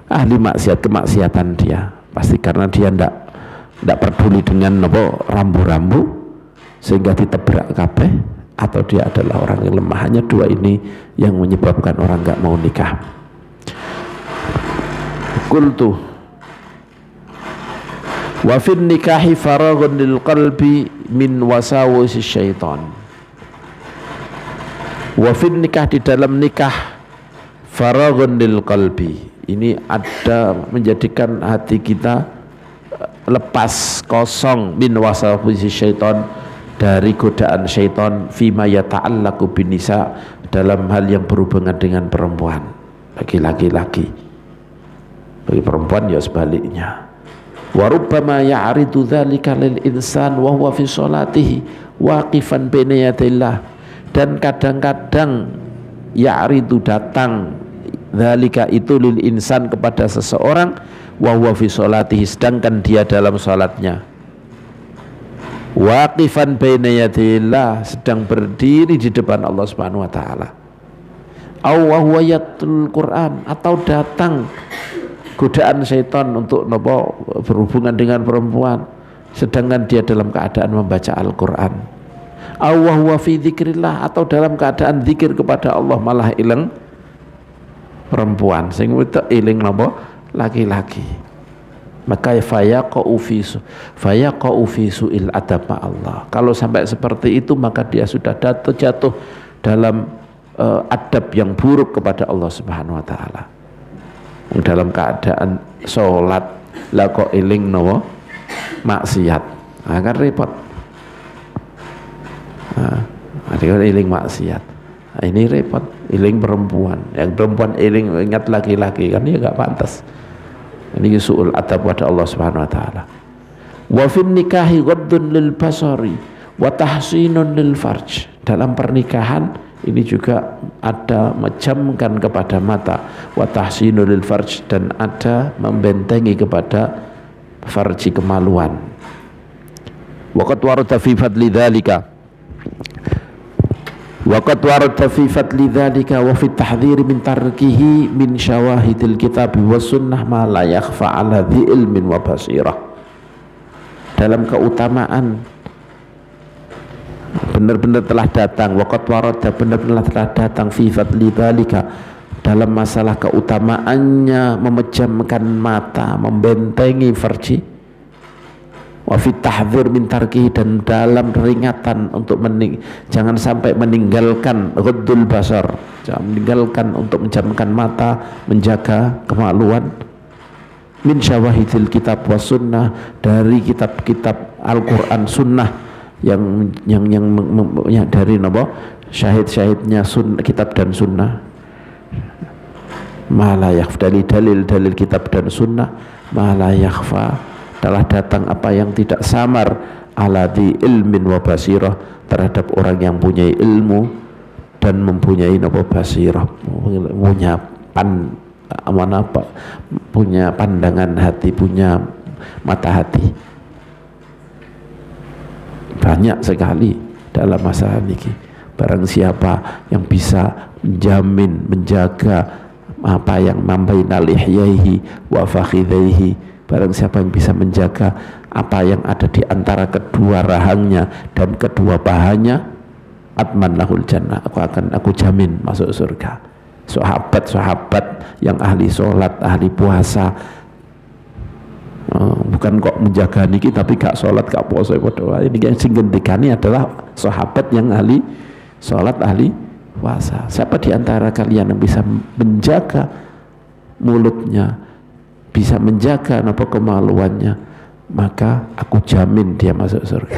ahli maksiat, kemaksiatan dia pasti, karena dia ndak peduli dengan napa rambu-rambu sehingga ditebrak kabeh, atau dia adalah orang yang lemah. Hanya dua ini yang menyebabkan orang nggak mau nikah. Qultu wa fin nikahi faraghun lil qalbi min wasawisi syaitan. Wa fin nikah, di dalam nikah, faraghun lil qalbi, ini ada menjadikan hati kita lepas, kosong, min wasawisi syaitan, dari godaan syaitan, fima yata'allaqu bin nisa, dalam hal yang berhubungan dengan perempuan, bagi laki-laki. Bagi perempuan ya sebaliknya. Wa rubbama ya'ridu dzalika lil insan wa huwa fi sholatihi waqifan baina yadillah, dan kadang-kadang ya'ridu, datang, dzalika itu lil insan, kepada seseorang, wa huwa fi sholatihi, sedangkan dia dalam salatnya, waqifan baina yadillah, sedang berdiri di depan Allah Subhanahu wa taala. Aw wa huwa yatlul Quran, atau datang godaan syaitan untuk berhubungan dengan perempuan sedangkan dia dalam keadaan membaca Al-Qur'an. Aw wa huwa fi dzikrillah, atau dalam keadaan zikir kepada Allah malah ileng perempuan, sing wedok iling laki-laki. Maka fayaqa'u fi su'il adab Allah. Kalau sampai seperti itu, maka dia sudah jatuh dalam adab yang buruk kepada Allah Subhanahu wa taala. Dalam keadaan sholat lah kok eling maksiat, kan repot. Ada eling maksiat, ini repot. Eling perempuan, yang perempuan eling ingat laki-laki, kan ya gak pantas. Ini su'ul adab pada Allah Subhanahu wa taala. Wa fin nikahi ghaddun lil basari wa tahsinun lil farj. Dalam pernikahan ini juga ada menjamkan kepada mata, wa tahsinun lil farj, dan ada membentengi kepada farji, kemaluan. Wa qad warada fi fadli dzalika wa qad warada fi fadli dzalika wa fi tahdhir min tarkihi min syawahidil kitab was sunnah ma la yakhfa ala dhi ilmin wa basirah. Dalam keutamaan benar-benar telah datang, wa qad warada, benar-benar telah datang, fi fadli dzalika, dalam masalah keutamaannya memejamkan mata, membentengi farji, wa fit tahdzir min tarkihi, dan dalam peringatan untuk jangan sampai meninggalkan ghaddul basar, jangan meninggalkan untuk menjamkan mata, menjaga kemaluan, min syawahidil kitab was sunnah, dari kitab-kitab Al-Qur'an sunnah yang dari napa syahid-syahidnya kitab dan sunnah, ma la yakhfa, dalil-dalil kitab dan sunnah, ma la yakhfa, telah datang apa yang tidak samar, ala di ilmin wa basirah, terhadap orang yang punya ilmu dan mempunyai napa basirah, punya pandangan hati, punya mata hati. Banyak sekali dalam masalah ini. Barang siapa yang bisa menjamin, menjaga apa yang mambainal ihyaihi wa fakhidaihi, barang siapa yang bisa menjaga apa yang ada di antara kedua rahangnya dan kedua pahanya, atman lahul jannah, aku jamin masuk surga. Sahabat-sahabat yang ahli sholat, ahli puasa, bukan kok menjaga niki tapi gak sholat, gak puasa, ini yang singgendikani adalah sahabat yang ahli sholat, ahli puasa. Siapa di antara kalian yang bisa menjaga mulutnya, bisa menjaga apa kemaluannya, maka aku jamin dia masuk surga.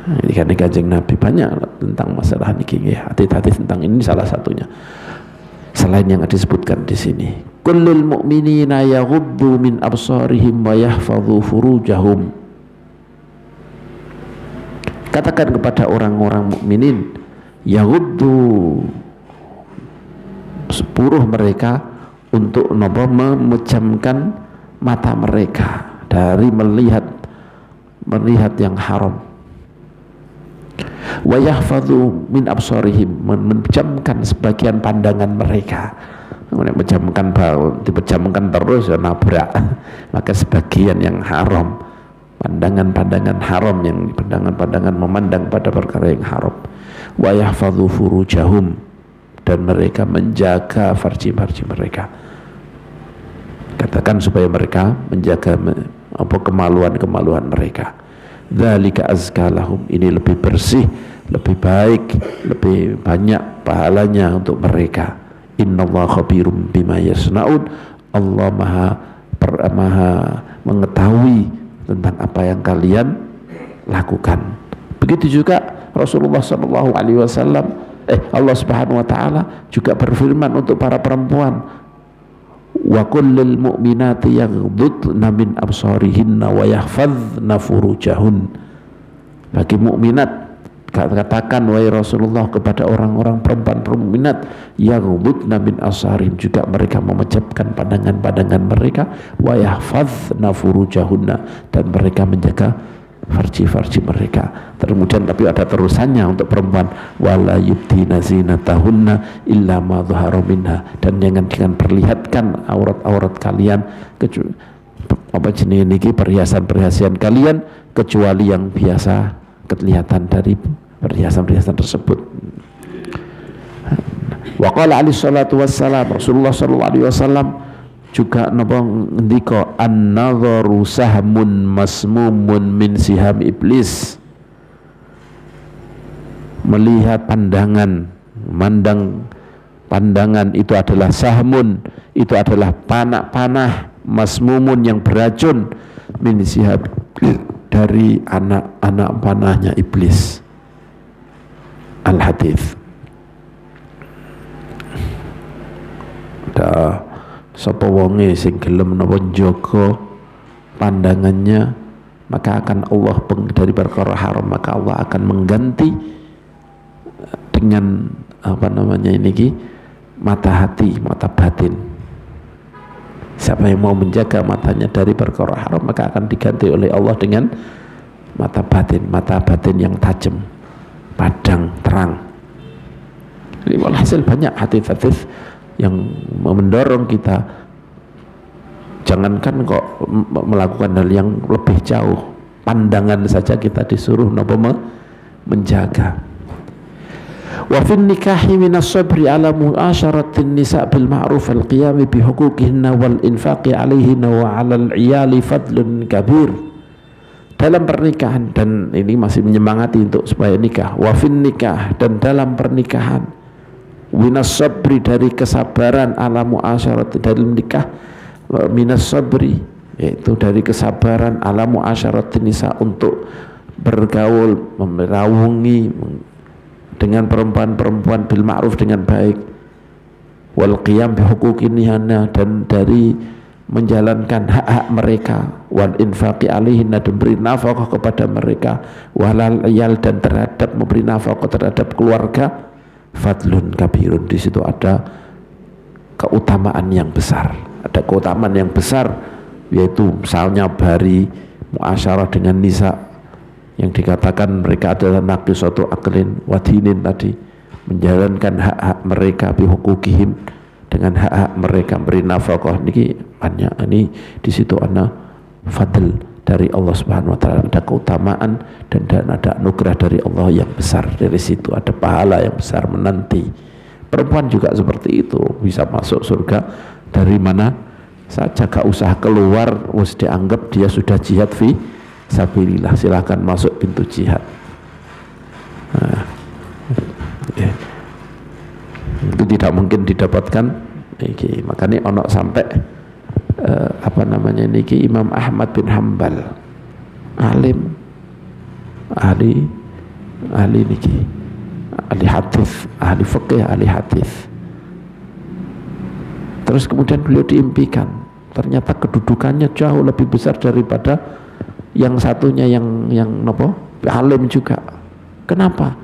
Ini kan Kanjeng Nabi banyak tentang masalah niki ya. Hati-hati tentang ini salah satunya. Selain yang disebutkan di sini, kullul mu'minina yaghuddu min absarihim wa yahfadhu furujahum. Katakan kepada orang-orang mukminin, yaghuddu, sepuruh mereka untuk memejamkan mata mereka dari melihat yang haram, wa yahfadhu min absarihim, memejamkan sebagian pandangan mereka. Dipejamkan terus ya nabrak, maka sebagian yang haram, pandangan-pandangan haram, yang pandangan-pandangan memandang pada perkara yang haram. Wa yahfadhu furujahum, dan mereka menjaga farji-farji mereka. Katakan supaya mereka menjaga kemaluan-kemaluan mereka. Dzalika azka lahum, ini lebih bersih, lebih baik, lebih banyak pahalanya untuk mereka. Innallaha khabirum bima yasnaun, Allah maha mengetahui tentang apa yang kalian lakukan. Begitu juga Rasulullah SAW, Allah Subhanahu wa taala juga berfirman untuk para perempuan, wa kullil mu'minati yaghdudna min absarihinna wa yahfadhna furujahun. Bagi mukminat, katakan wahai Rasulullah kepada orang-orang perempuan mukminat, yaghdudna min absarihim, juga mereka memejamkan pandangan-pandangan mereka, wa yahfadhna furujahunna, dan mereka menjaga farji-farji mereka. Kemudian tapi ada terusannya untuk perempuan, wala yubdina zinatahunna illa ma dhahara minha, dan jangan perlihatkan aurat-aurat kalian, perhiasan-perhiasan kalian, kecuali yang biasa kelihatan dari perhiasan-perhiasan tersebut. Wa qala alaihi salatu wassalam, Rasulullah sallallahu alaihi wasallam juga ngendika, an-nadharu sahmun masmumun min siham iblis. Melihat pandangan itu adalah sahmun, itu adalah panah masmumun yang beracun, min sihab, dari anak-anak panahnya iblis. Al-hadits. Sapa wonge sing gelem napa njaga pandangannya, maka akan Allah dari perkara haram, maka Allah akan mengganti dengan mata hati, mata batin. Siapa yang mau menjaga matanya dari perkara haram, maka akan diganti oleh Allah dengan mata batin yang tajam, padang, terang. Jadi walhasil banyak hadis-hadis yang mendorong kita jangankan kok melakukan hal yang lebih jauh, pandangan saja kita disuruh menjaga. Wa fin nikahi minas sabri ala mu'asyaratin nisa' bil ma'ruf al qiyam bi huquqihinna wal infaqi 'alaihinna wa 'alal 'iyali fadlun kabir. dalam pernikahan, dan ini masih menyemangati untuk supaya nikah, wa fin nikah, dan dalam pernikahan, minas sabri, dari kesabaran, ala muasyarat, dalam nikah, minas sabri, yaitu dari kesabaran, ala muasyarat nisa, untuk bergaul, merawungi dengan perempuan-perempuan bil ma'ruf, dengan baik, wal qiyam bi huquqinna, dan dari menjalankan hak-hak mereka, wal infaqi alaihinna, dan beri nafkah kepada mereka, walal iyal, dan terhadap memberi nafkah terhadap keluarga, fadlun kabirun, di situ ada keutamaan yang besar, ada keutamaan yang besar, yaitu misalnya bari muasyarah dengan nisa, yang dikatakan mereka adalah naqisatu aqlin wa dinin tadi, menjalankan hak-hak mereka bi huquqihim, dengan hak-hak mereka, beri nafkah, niki banyak, ini di situ ada fadl dari Allah Subhanahu wa taala, ada keutamaan dan ada anugerah dari Allah yang besar, dari situ ada pahala yang besar menanti. Perempuan juga seperti itu, bisa masuk surga dari mana saja, gak usah keluar, harus dianggap dia sudah jihad fi sabilillah, silahkan masuk pintu jihad. Nah, itu tidak mungkin didapatkan iki. Makanya ono sampai apa namanya niki, Imam Ahmad bin Hambal, alim, ahli niki, ahli hadis, ahli fikih, ahli hadis. Terus kemudian beliau diimpikan, ternyata kedudukannya jauh lebih besar daripada yang satunya, yang nopo, alim juga. Kenapa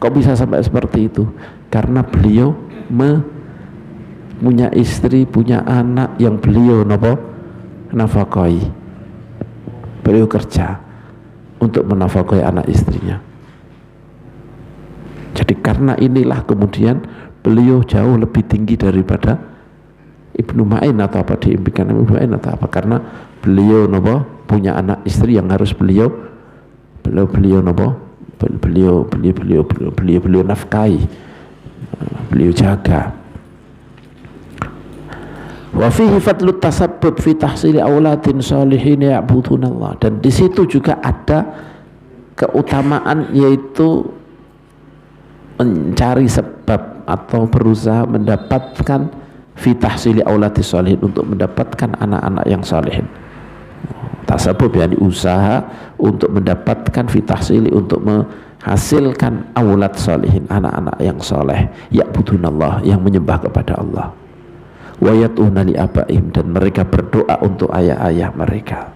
kok bisa sampai seperti itu? Karena beliau punya istri, punya anak yang beliau nopo nafkahi. Beliau kerja untuk menafkahi anak istrinya. Jadi karena inilah kemudian beliau jauh lebih tinggi daripada Ibnu Ma'in, atau apa diimpikan Ibnu Ma'in atau apa, karena beliau nopo punya anak istri yang harus beliau nopo beliau nafkahi, beliau jaga. Wa fihi fadlut tasabbub fi tahsili auladin sholihin ya'budunallah, dan di situ juga ada keutamaan, yaitu mencari sebab atau berusaha mendapatkan fi tahsili auladis sholihin, untuk mendapatkan anak-anak yang sholihin. Tasabbub yakni usaha untuk mendapatkan fi tahsili, untuk menghasilkan aulad sholihin, anak-anak yang soleh, ya'budunallah, yang menyembah kepada Allah, wa yat'una li abaihim, dan mereka berdoa untuk ayah-ayah mereka,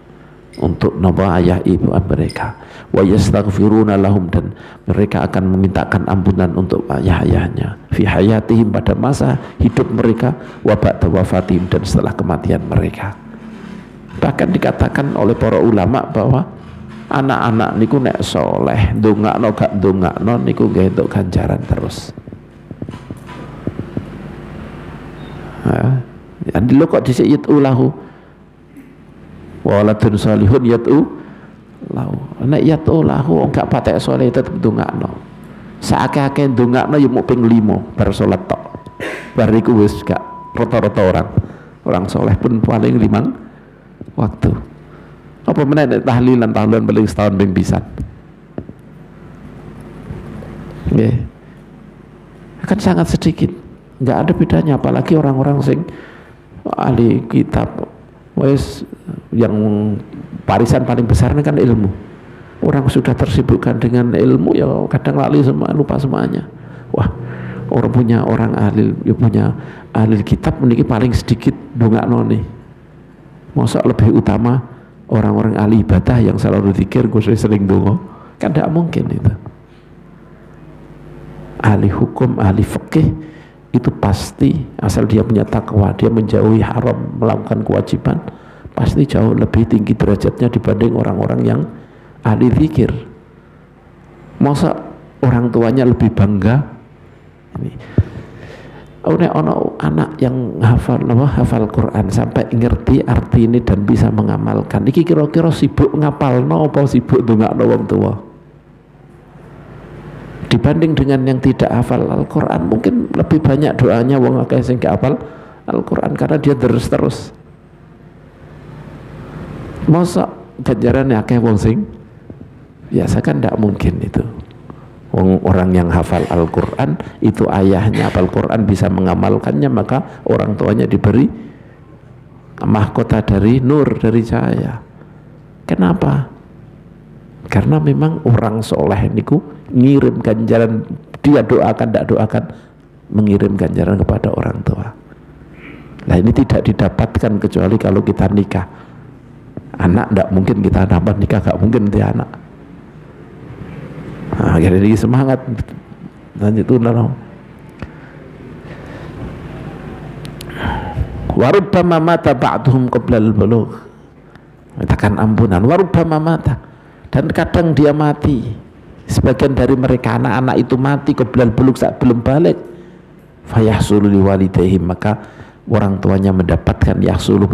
untuk nama ayah ibu mereka, wa yastaghfiruna lahum, dan mereka akan memintakan ampunan untuk ayah-ayahnya, fi hayatihim, pada masa hidup mereka, wa ba'da wafatihim, dan setelah kematian mereka. Bahkan dikatakan oleh para ulama bahwa anak-anak niku nek soleh, ndongakno gak ndongakno niku nggih entuk ganjaran terus. Andi lo kok dhisik yat'u lahu, waladun salihun yat'u lahu, nek yat'u lahu gak patek soleh tetep ndongakno, saakeh-akeh ndongakno ya mung ping 5 bar salat tok, bar iku wis gak, rata-rata orang soleh pun paling 5 waktu. Apa meneh tahlilan paling setahun ping pisan. Nggih. Kan sangat sedikit. Enggak ada bedanya, apalagi orang-orang sing ahli kitab. Wes yang warisan paling besar kan ilmu. Orang sudah tersibukkan dengan ilmu ya kadang lali semua, lupa semuanya. Wah, orang ahli, ya punya ahli kitab memiliki paling sedikit dongakno nih. Masa lebih utama orang-orang ahli ibadah yang selalu zikir, gue sering dongo, kan tidak mungkin itu. Ahli hukum, ahli fikih itu pasti, asal dia punya takwa, dia menjauhi haram, melakukan kewajiban, pasti jauh lebih tinggi derajatnya dibanding orang-orang yang ahli zikir. Masa orang tuanya lebih bangga ini, ono anak yang hafal Quran sampai ngerti arti ini dan bisa mengamalkan, iki kira-kira sibuk ngapalno apa sibuk ndongakno wong tua, dibanding dengan yang tidak hafal Al-Quran. Mungkin lebih banyak doanya wong akeh sing gak hafal Al-Quran karena dia terus. Masa ganjarannya akeh wong sing biasa kan tidak mungkin itu. Orang yang hafal Al-Quran itu ayahnya hafal Quran bisa mengamalkannya, maka orang tuanya diberi mahkota dari nur, dari cahaya. Kenapa? Karena memang orang soleh niku ngirim ganjaran, dia doakan tidak doakan, mengirim ganjaran kepada orang tua. Nah ini tidak didapatkan kecuali kalau kita nikah. Anak tidak mungkin kita dapat, nikah gak mungkin nanti anak. Nah, jadi semangat lanjut tuh nano. Warubbama mata ba'duhum qabla al-bulugh. Mintakan ampunan. Warubbama mata, dan kadang dia mati. Sebagian dari mereka anak-anak itu mati qabla al-bulugh, saat belum balik. Fayahsulu liwalidayhim, maka orang tuanya mendapatkan yahsulu,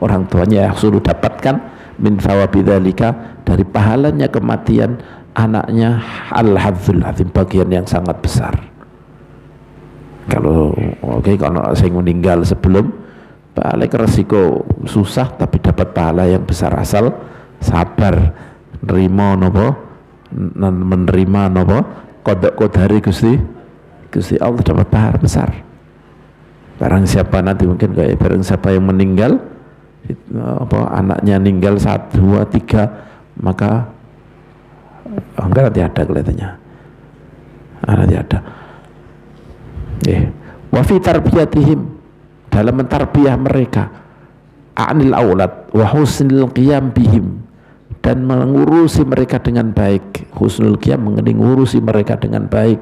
orang tuanya yahsulu dapatkan min thawabidzalika, dari pahalanya kematian anaknya al-hadzul azim, bagian yang sangat besar. Kalau kalau saya meninggal sebelum balik resiko susah, tapi dapat pahala yang besar asal sabar menerima nopo qadari Gusti Allah, dapat pahala besar. Barang siapa nanti mungkin kayak barang siapa yang meninggal anaknya ninggal 1, 2, 3, maka enggak, nanti ada kelihatannya, nanti ada. Wa fi tarbiyatihim, dalam mentarbiyah mereka, anil aulad wa husnul qiyam bihim, dan mengurusi mereka dengan baik. Husnul qiyam, mengurusi mereka dengan baik,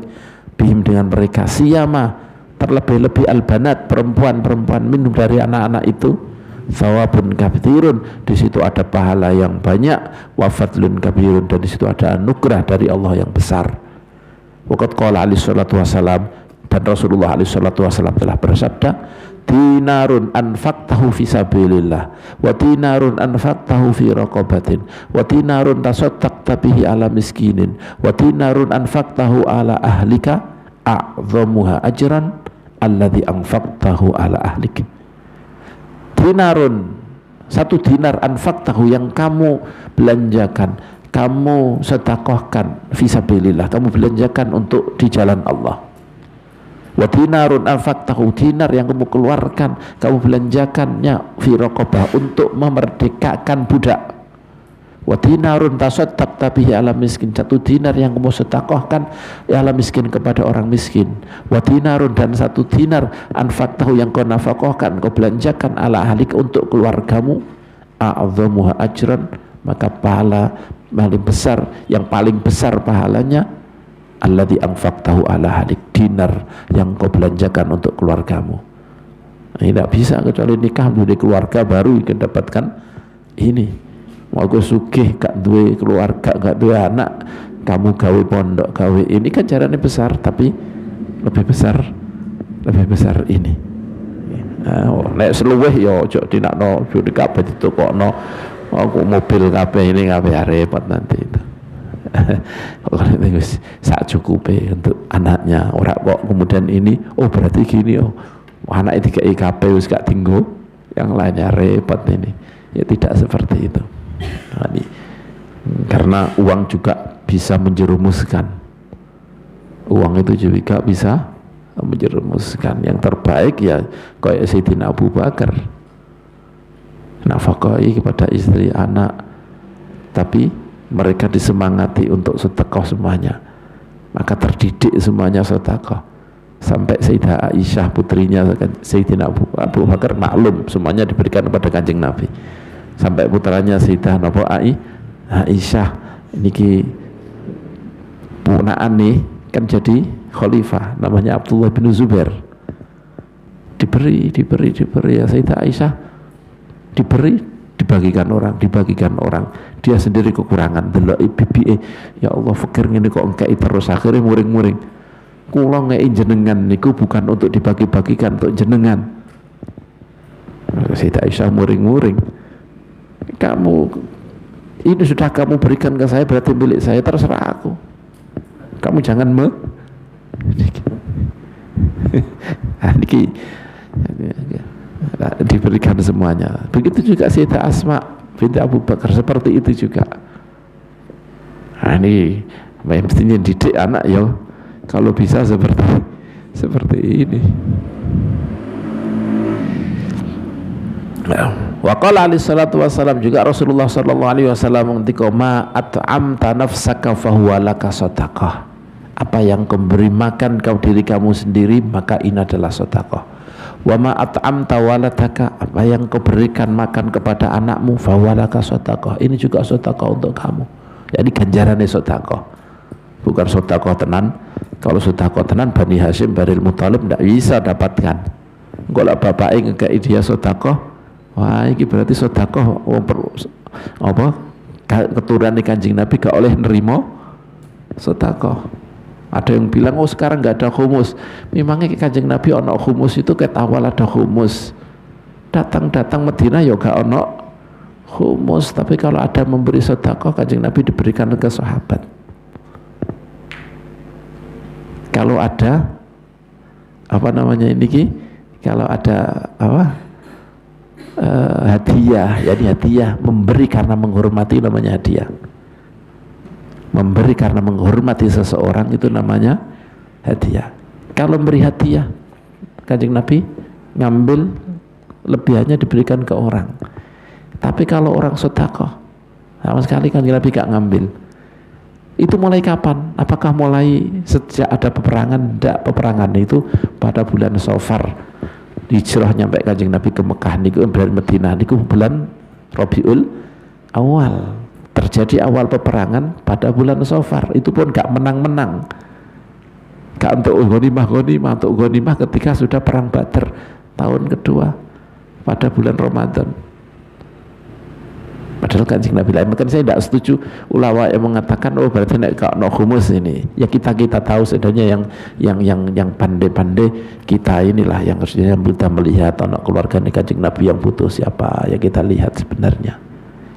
bihim, dengan mereka. Siyama, terlebih-lebih albanat, perempuan-perempuan, minum dari anak-anak itu. Thawabun kabirun, di situ ada pahala yang banyak. Wa fadlun kabirun, dan di situ ada anugerah dari Allah yang besar. Waqad qala alaihi salatu wasalam, dan Rasulullah alaihi salatu wasalam telah bersabda, dinarun anfaqtahu fi sabilillah, wa dinarun anfaqtahu fi raqabatin, wa dinarun tasaddaqta bihi ala miskinin, wa dinarun anfaqtahu ala ahlika a'dhamuha ajran alladhi anfaqtahu ala ahlik. Dinarun, 1 dinar, anfaqtahu, yang kamu belanjakan, kamu sedekahkan, fisabilillah, kamu belanjakan untuk di jalan Allah. Wa dinarun anfaqtahu, dinar yang kamu keluarkan, kamu belanjakannya fi raqabah, untuk memerdekakan budak. Wa dinarun tasaddaqta bihi ala miskin, 1 dinar yang kamu sedekahkan ala miskin, kepada orang miskin. Wa dinarun, dan 1 dinar anfaqtahu, yang kau nafkahkan, kau belanjakan ala ahlik, untuk keluargamu. A'dhamuha ajran, maka pahala paling besar, yang paling besar pahalanya, alladzi anfaqtahu ala ahlik, dinar yang kau belanjakan untuk keluargamu. Nah, tidak bisa kecuali nikah dari keluarga baru mendapatkan ini. Mau gue sugih gak duwe keluarga, gak duwe anak, kamu gawe pondok, gawe ini, kan caranya besar, tapi lebih besar ini. Nek seluweh ya ojo dinakno judi kabeh ditukokno, aku mobil kabeh ini kabeh repot nanti itu. Kalau itu sak cukupe untuk anaknya, ora kok kemudian ini, oh berarti gini, oh anak itu kayak kabeh wis gak tinggo, yang lainnya repot ini. Ya tidak seperti itu. Nah, karena uang juga bisa menjerumuskan, uang itu juga bisa menjerumuskan. Yang terbaik ya kayak Sayyidina Abu Bakar, nafkahi kepada istri, anak, tapi mereka disemangati untuk sedekah semuanya, maka terdidik semuanya sedekah. Sampai Sayyidah Aisyah, putrinya Sayyidina Abu Bakar, maklum semuanya diberikan kepada Kanjeng Nabi. Sampai putranya Sayyidah Aisyah niki punaan nih, kan jadi khalifah, namanya Abdullah bin Zubair, diberi ya Sayyidah Aisyah, dibagikan orang, dia sendiri kekurangan. Delok bibi, ya Allah fikir ngene kok engkei terus, akhirnya muring-muring, kula ngei jenengan niku bukan untuk dibagi-bagikan, untuk jenengan. Sayyidah Aisyah muring-muring, kamu ini sudah kamu berikan ke saya, berarti milik saya, terserah aku, kamu jangan diberikan semuanya. Begitu juga Sayyidah Asma binti Abu Bakar, seperti itu juga. Nah, ini mestinya didik anak ya kalau bisa seperti ini. Wa qala alaihi salatu wassalam, juga Rasulullah sallallahu alaihi wasallam ngendika, ma at'amta nafsaka fahuwa laka shadaqah. Apa yang kau beri makan kau diri kamu sendiri, maka ini adalah sedekah. Wa ma at'amta waladaka, apa yang kau berikan makan kepada anakmu, fawalaka sedekah. Ini juga sedekah untuk kamu. Jadi ganjarannya sedekah. Bukan sedekah tenan. Kalau sedekah tenan Bani Hashim, Bani Muthalib tidak bisa dapatkan. Kalau bapaknya ngekei dia sedekah, wah ini berarti sedekah apa? Keturunan Kanjeng Nabi gak oleh nerima sedekah. Ada yang bilang, oh sekarang nggak ada humus. Memangnya Kanjeng Nabi ono humus itu ketawal ada humus. Datang Medina ya gak ono humus. Tapi kalau ada memberi sedekah, Kanjeng Nabi diberikan ke sahabat. Kalau ada apa namanya ini ki? Kalau ada apa? Hadiah, jadi hadiah memberi karena menghormati namanya hadiah. Memberi karena menghormati seseorang itu namanya hadiah. Kalau memberi hadiah, Kanjeng Nabi ngambil lebihannya diberikan ke orang. Tapi kalau orang sedekah, sama sekali Kanjeng Nabi gak ngambil. Itu mulai kapan? Apakah mulai sejak ada peperangan? Tidak, peperangan itu pada bulan Safar. Hijrah nyampe Kanjeng Nabi ke Mekah niku bulan Madinah niku bulan Rabiul Awal. Terjadi awal peperangan pada bulan Safar. Itu pun gak menang-menang, gak untuk ghanimah, untuk ghanimah ketika sudah perang Badar tahun kedua pada bulan Ramadan. Padahal Kanjeng Nabi lain. Maka saya tidak setuju ulama yang mengatakan oh berarti nek gak ono humus ini. Ya kita tahu sebenarnya yang pandai-pandai kita inilah yang harusnya kita melihat anak keluarga Kanjeng Nabi yang butuh siapa, ya kita lihat sebenarnya.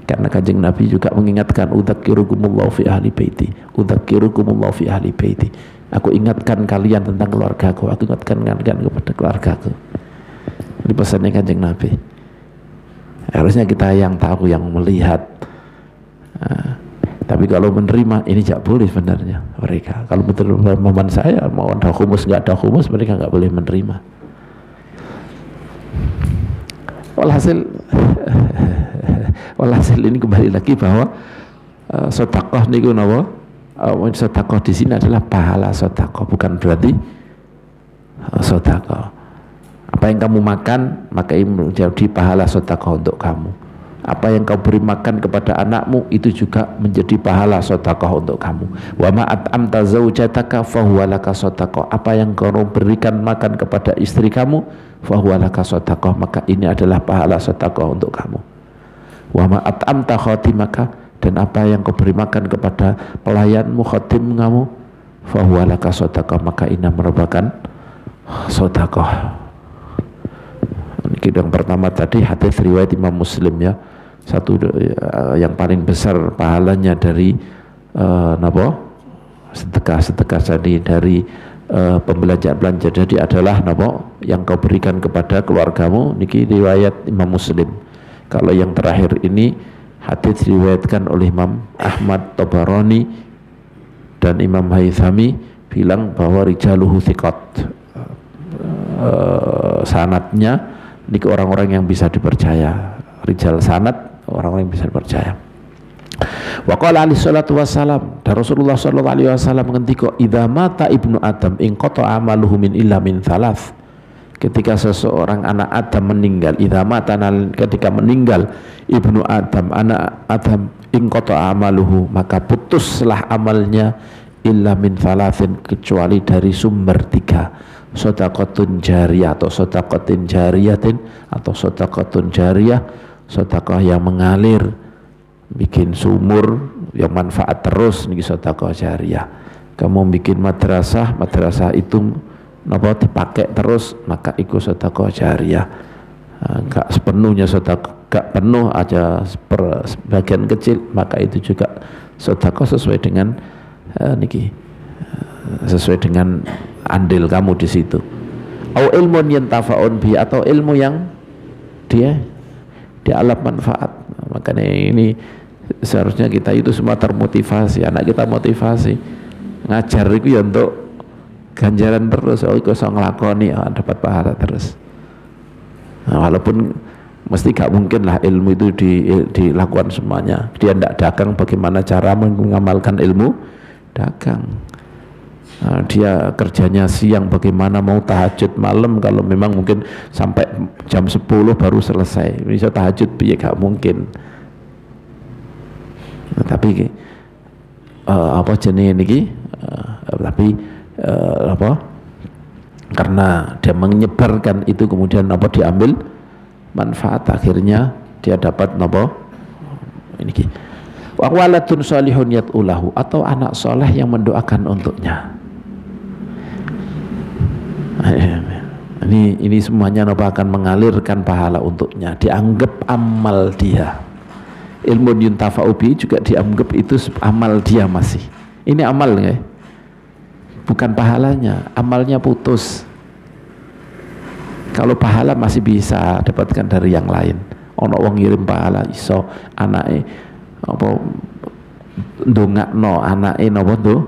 Karena Kanjeng Nabi juga mengingatkan, udzakirukumullahu fi ahli baiti, udzakirukumullahu fi ahli baiti. Aku ingatkan kalian tentang keluargaku, aku ingatkan kalian kepada keluargaku. Ini pesannya Kanjeng Nabi. Harusnya kita yang tahu, yang melihat. Tapi kalau menerima ini tidak boleh sebenarnya mereka. Kalau menerima momen saya mau ada humus nggak ada humus, mereka nggak boleh menerima. Walhasil ini kembali lagi bahwa sedekah niku napa? Sedekah di sini adalah pahala sedekah, bukan berarti sedekah. Apa yang kamu makan maka ini menjadi pahala sedekah untuk kamu. Apa yang kau beri makan kepada anakmu itu juga menjadi pahala sedekah untuk kamu. Wa ma at'amta zaujataka fahuwa laka sedekah. Apa yang kau berikan makan kepada istri kamu fahuwa laka sedekah, maka ini adalah pahala sedekah untuk kamu. Wa ma at'amta khatimaka, dan apa yang kau beri makan kepada pelayanmu, khatim kamu, fahuwa laka sedekah, maka ini merupakan sedekah. Yang pertama tadi hadis riwayat Imam Muslim ya, satu yang paling besar pahalanya dari sedekah tadi dari pembelajaran belanja jadi adalah yang kau berikan kepada keluargamu. Niki riwayat Imam Muslim. Kalau yang terakhir ini hadis diriwayatkan oleh Imam Ahmad, Tabarani dan Imam Haythami bilang bahwa rijaluhu thiqat, sanadnya ini orang-orang yang bisa dipercaya. Rijal sanad, orang-orang yang bisa dipercaya. Wa qala alaihi salatu wassalam, dan Rasulullah sallallahu alaihi wasallam ngendika, idza mata ibnu Adam in qata amaluhu min illa min thalath. Ketika seseorang anak Adam meninggal, idza mata, ketika meninggal ibnu Adam, anak Adam, in qata amaluhu, maka putuslah amalnya illa min thalathin, kecuali dari sumber tiga. Shadaqatun jariyah atau shadaqatin jariyatin atau shadaqatun jariyah, sedekah yang mengalir, bikin sumur yang manfaat terus, ini sedekah jariyah. Kamu bikin madrasah itu napa dipakai terus, maka itu sedekah jariyah. Enggak sepenuhnya sedekah, enggak penuh aja sebagian kecil, maka itu juga sedekah sesuai dengan sesuai dengan andil kamu di situ. Au ilmun yantafa'un bi, atau ilmu yang di alam manfaat. Makanya ini seharusnya kita itu semua termotivasi, anak kita motivasi ngajar itu ya untuk ganjaran terus, iku iso nglakoni dapat pahala terus. Nah, walaupun mesti gak mungkin lah ilmu itu dilakukan semuanya. Dia tidak dagang, bagaimana cara mengamalkan ilmu dagang. Nah, dia kerjanya siang, bagaimana mau tahajud malam kalau memang mungkin sampai jam 10 baru selesai. Bisa tahajud ya gak mungkin. Nah, tapi apa jenis ini tapi apa, karena dia menyebarkan itu kemudian apa diambil manfaat, akhirnya dia dapat apa ini wa waladun salihun yat'ulahu, atau anak soleh yang mendoakan untuknya. Ini semuanya apa akan mengalirkan pahala untuknya, dianggap amal dia. Ilmu yuntafa'u bihi juga dianggap itu amal dia masih. Ini amal ya, bukan pahalanya, amalnya putus. Kalau pahala masih bisa dapatkan dari yang lain. Ono wong ngirim pahala iso anake apa ndongakno anake napa tuh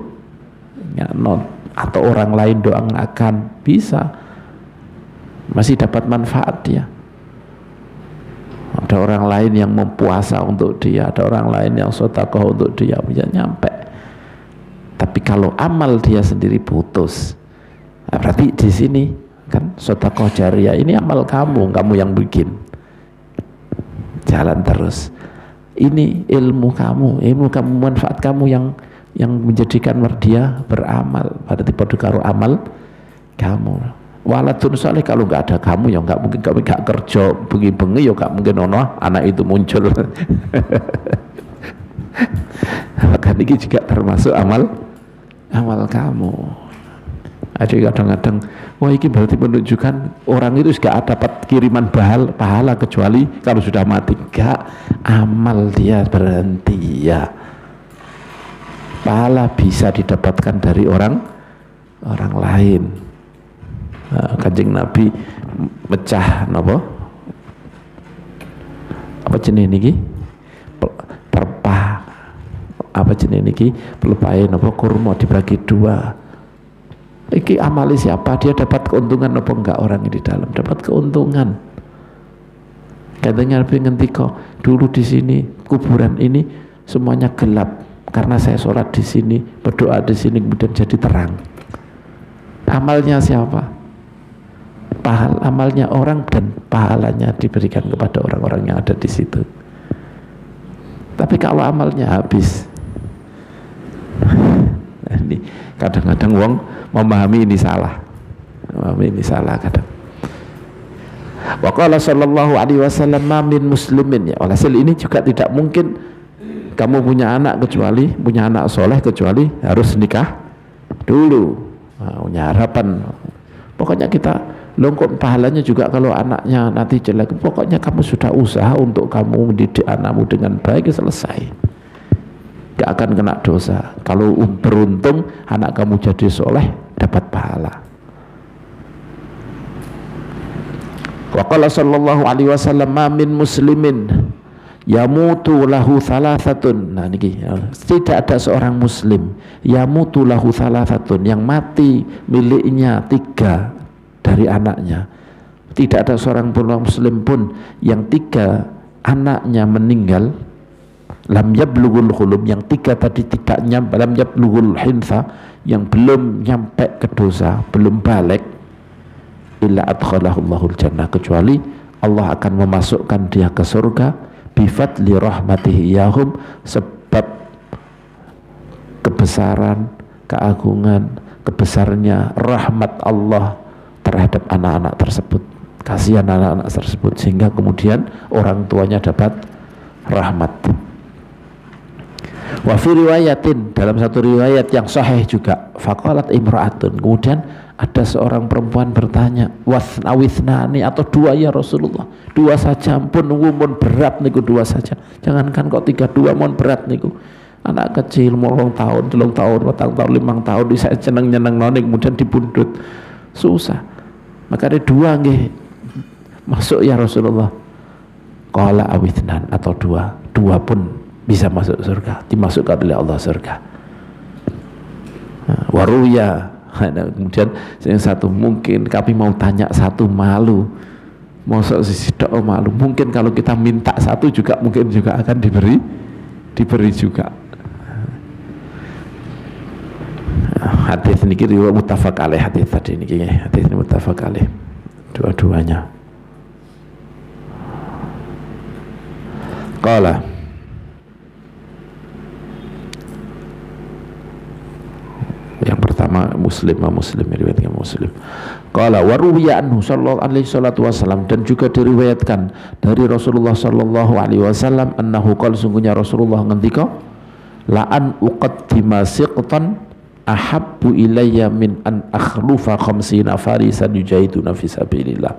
no, atau orang lain doakan bisa, masih dapat manfaat dia. Ada orang lain yang mempuasa untuk dia, ada orang lain yang sedekah untuk dia, bisa nyampe. Tapi kalau amal dia sendiri putus, nah berarti di sini kan sedekah jariyah ini amal kamu yang bikin jalan terus. Ini ilmu kamu manfaat kamu yang menjadikan dia beramal, berarti pada karo amal kamu. Waladun saleh, kalau nggak ada kamu ya nggak mungkin, kami nggak kerja bengi-bengi ya nggak mungkin ono anak itu muncul. Maka ini juga termasuk amal kamu. Ada kadang-kadang wah ini berarti menunjukkan orang itu nggak dapat kiriman pahala kecuali kalau sudah mati. Enggak, amal dia berhenti ya. Pahala bisa didapatkan dari orang lain. Nah, Kanjeng Nabi mecah apa jenis niki perpah, apa jenis niki pelepahe kurma dibagi dua. Iki amali siapa, dia dapat keuntungan apa enggak, orang di dalam dapat keuntungan. Katanya Nabi ngendika, dulu di sini kuburan ini semuanya gelap karena saya sholat di sini, berdoa di sini, kemudian jadi terang. Amalnya siapa? Amalnya orang, dan pahalanya diberikan kepada orang-orang yang ada di situ. Tapi kalau amalnya habis, ini kadang-kadang wong memahami ini salah, kadang. Wa qala sallallahu alaihi wasallam ma min muslimin, ya walhasil ini juga tidak mungkin kamu punya anak soleh kecuali harus nikah dulu. Punya harapan, pokoknya kita longkok pahalanya juga kalau anaknya nanti jelek, pokoknya kamu sudah usaha untuk kamu mendidik anakmu dengan baik, selesai, gak akan kena dosa. Kalau beruntung anak kamu jadi soleh, dapat pahala. Wa qala sallallahu alaihi wasallam ma min muslimin yamutu lahu thalathatun. Nah niki, tidak ada seorang muslim yamutu lahu thalathatun, yang mati miliknya 3 dari anaknya. Tidak ada seorang muslim pun yang 3 anaknya meninggal, lam yablughul hulum, yang 3 tadi tidak nyampe, lam yablughul hinsa, yang belum nyampe ke dosa, belum balik, illa adkhalahullahu jannah, kecuali Allah akan memasukkan dia ke surga bifadli rahmatihi yahum, sebab kebesaran, keagungan, kebesarnya rahmat Allah terhadap anak-anak tersebut, kasihan anak-anak tersebut, sehingga kemudian orang tuanya dapat rahmat. Wa fi riwayatin, dalam satu riwayat yang sahih juga, faqalat imra'atun, kemudian ada seorang perempuan bertanya, wasnawithnani, atau 2 ya Rasulullah, 2 saja pun berat niku, 2 saja, jangankan kok 3, 2 mon berat niku. Anak kecil mau 2 tahun, 3 tahun, 4 tahun, 5 tahun bisa nyeneng nonik, kemudian dibundut, susah. Maka ada 2 nggih masuk ya Rasulullah. qala awithnan, atau dua pun bisa masuk surga, dimasukkan oleh Allah surga. Waruya, kemudian yang satu mungkin kami mau tanya satu malu, mosok sisi tok malu, mungkin kalau kita minta satu juga mungkin juga akan diberi juga. Hadis ini riwayat muttafaq alaih, hadis tadi ini hadis ini muttafaq alaih dua-duanya. Qala yang pertama Muslim riwayatnya Muslim. Qala wa ruwiya anhu sallallahu alaihi wasallam, dan juga diriwayatkan dari Rasulullah sallallahu alaihi wasallam annahu qala, sungguhnya Rasulullah ngendika, la an uqaddima siqtan ahabbu ilayya min an akhlufa khamsina farisan yujahiduna fi sabilillah.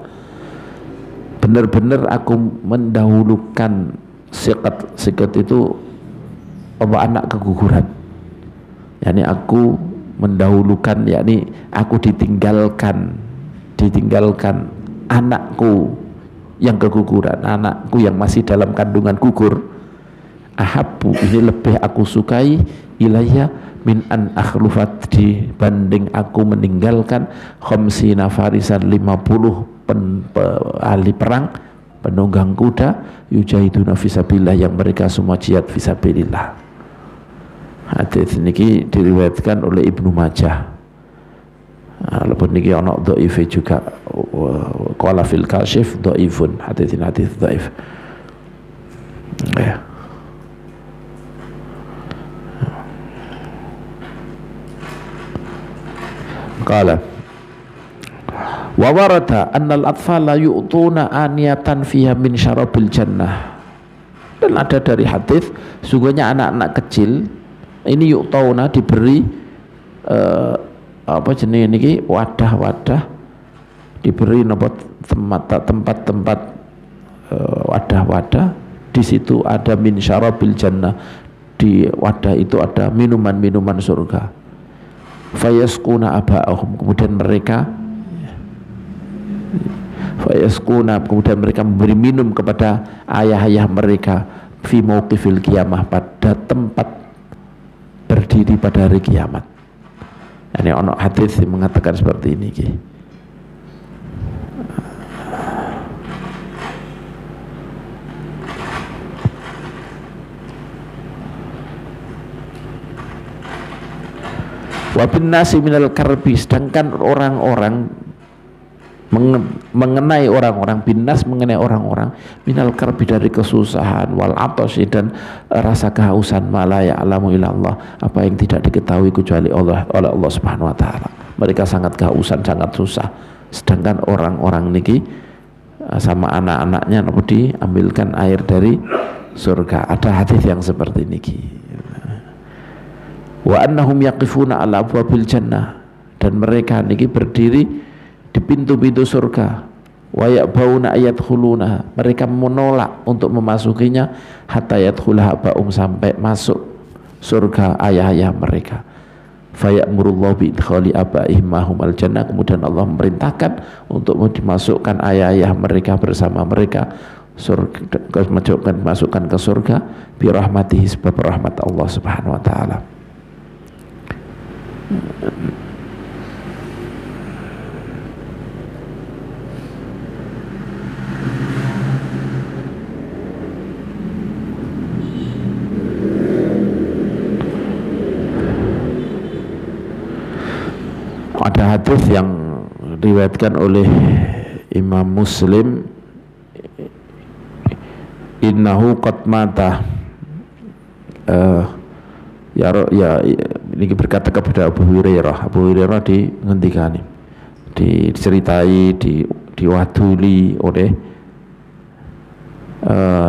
Benar-benar aku mendahulukan siqat itu apa, anak keguguran, yakni aku mendahulukan, yakni aku ditinggalkan anakku yang keguguran, anakku yang masih dalam kandungan gugur. Ahabbu, ini lebih aku sukai, ilayya min an akhlufat, dibanding aku meninggalkan khamsina farisan, 50 ahli perang, penunggang kuda, yujahiduna fisabilillah, yang mereka semua jihad fisabilillah. Hadis niki diriwayatkan oleh Ibnu Majah. Walaupun niki ana dhaif juga, qala fil kashif dhaifun, hadis ini hadis dhaif. Ya. Qala wa warada annal atfala yu'tuna aniyatan fiha min syarabil jannah, dan ada dari hadis sungguhnya anak-anak kecil ini yu'tauna, diberi apa jenis niki, wadah-wadah, diberi tempat-tempat wadah-wadah, di situ ada min syarabil jannah, di wadah itu ada minuman-minuman surga. Fayasquna aba'ahum, kemudian mereka memberi minum kepada ayah-ayah mereka, fi mauqifil qiyamah, pada tempat berdiri pada hari kiamat. Ini ono hadis yang mengatakan seperti ini. Wa bin nasi minal karbi, sedangkan orang-orang mengenai orang-orang, binas mengenai orang-orang, minal karbi, dari kesusahan, wal atasi, dan rasa kehausan, ma la ya'lamu illallah, apa yang tidak diketahui kecuali oleh Allah Subhanahu wa taala. Mereka sangat kehausan, sangat susah, sedangkan orang-orang niki sama anak-anaknya diambilkan air dari surga. Ada hadis yang seperti niki. Wa annahum yaqifuna ala abwabil jannah, dan mereka niki berdiri di pintu-pintu surga. Wa ya'bauna ayadkhuluna, mereka menolak untuk memasukinya, hatta yadkhulaha ba'um, sampai masuk surga ayah-ayah mereka. Fa ya'murullahu bi idkhali abaihim mahum al jannah, kemudian Allah memerintahkan untuk dimasukkan ayah-ayah mereka bersama mereka surga, masukkan ke surga, bi rahmatihi, sebab rahmat Allah Subhanahu wa taala. Ada hadis yang diriwayatkan oleh Imam Muslim, innahu qad mata, ini berkata kepada Abu Hurairah dihentikan, diceritai, diwaduli oleh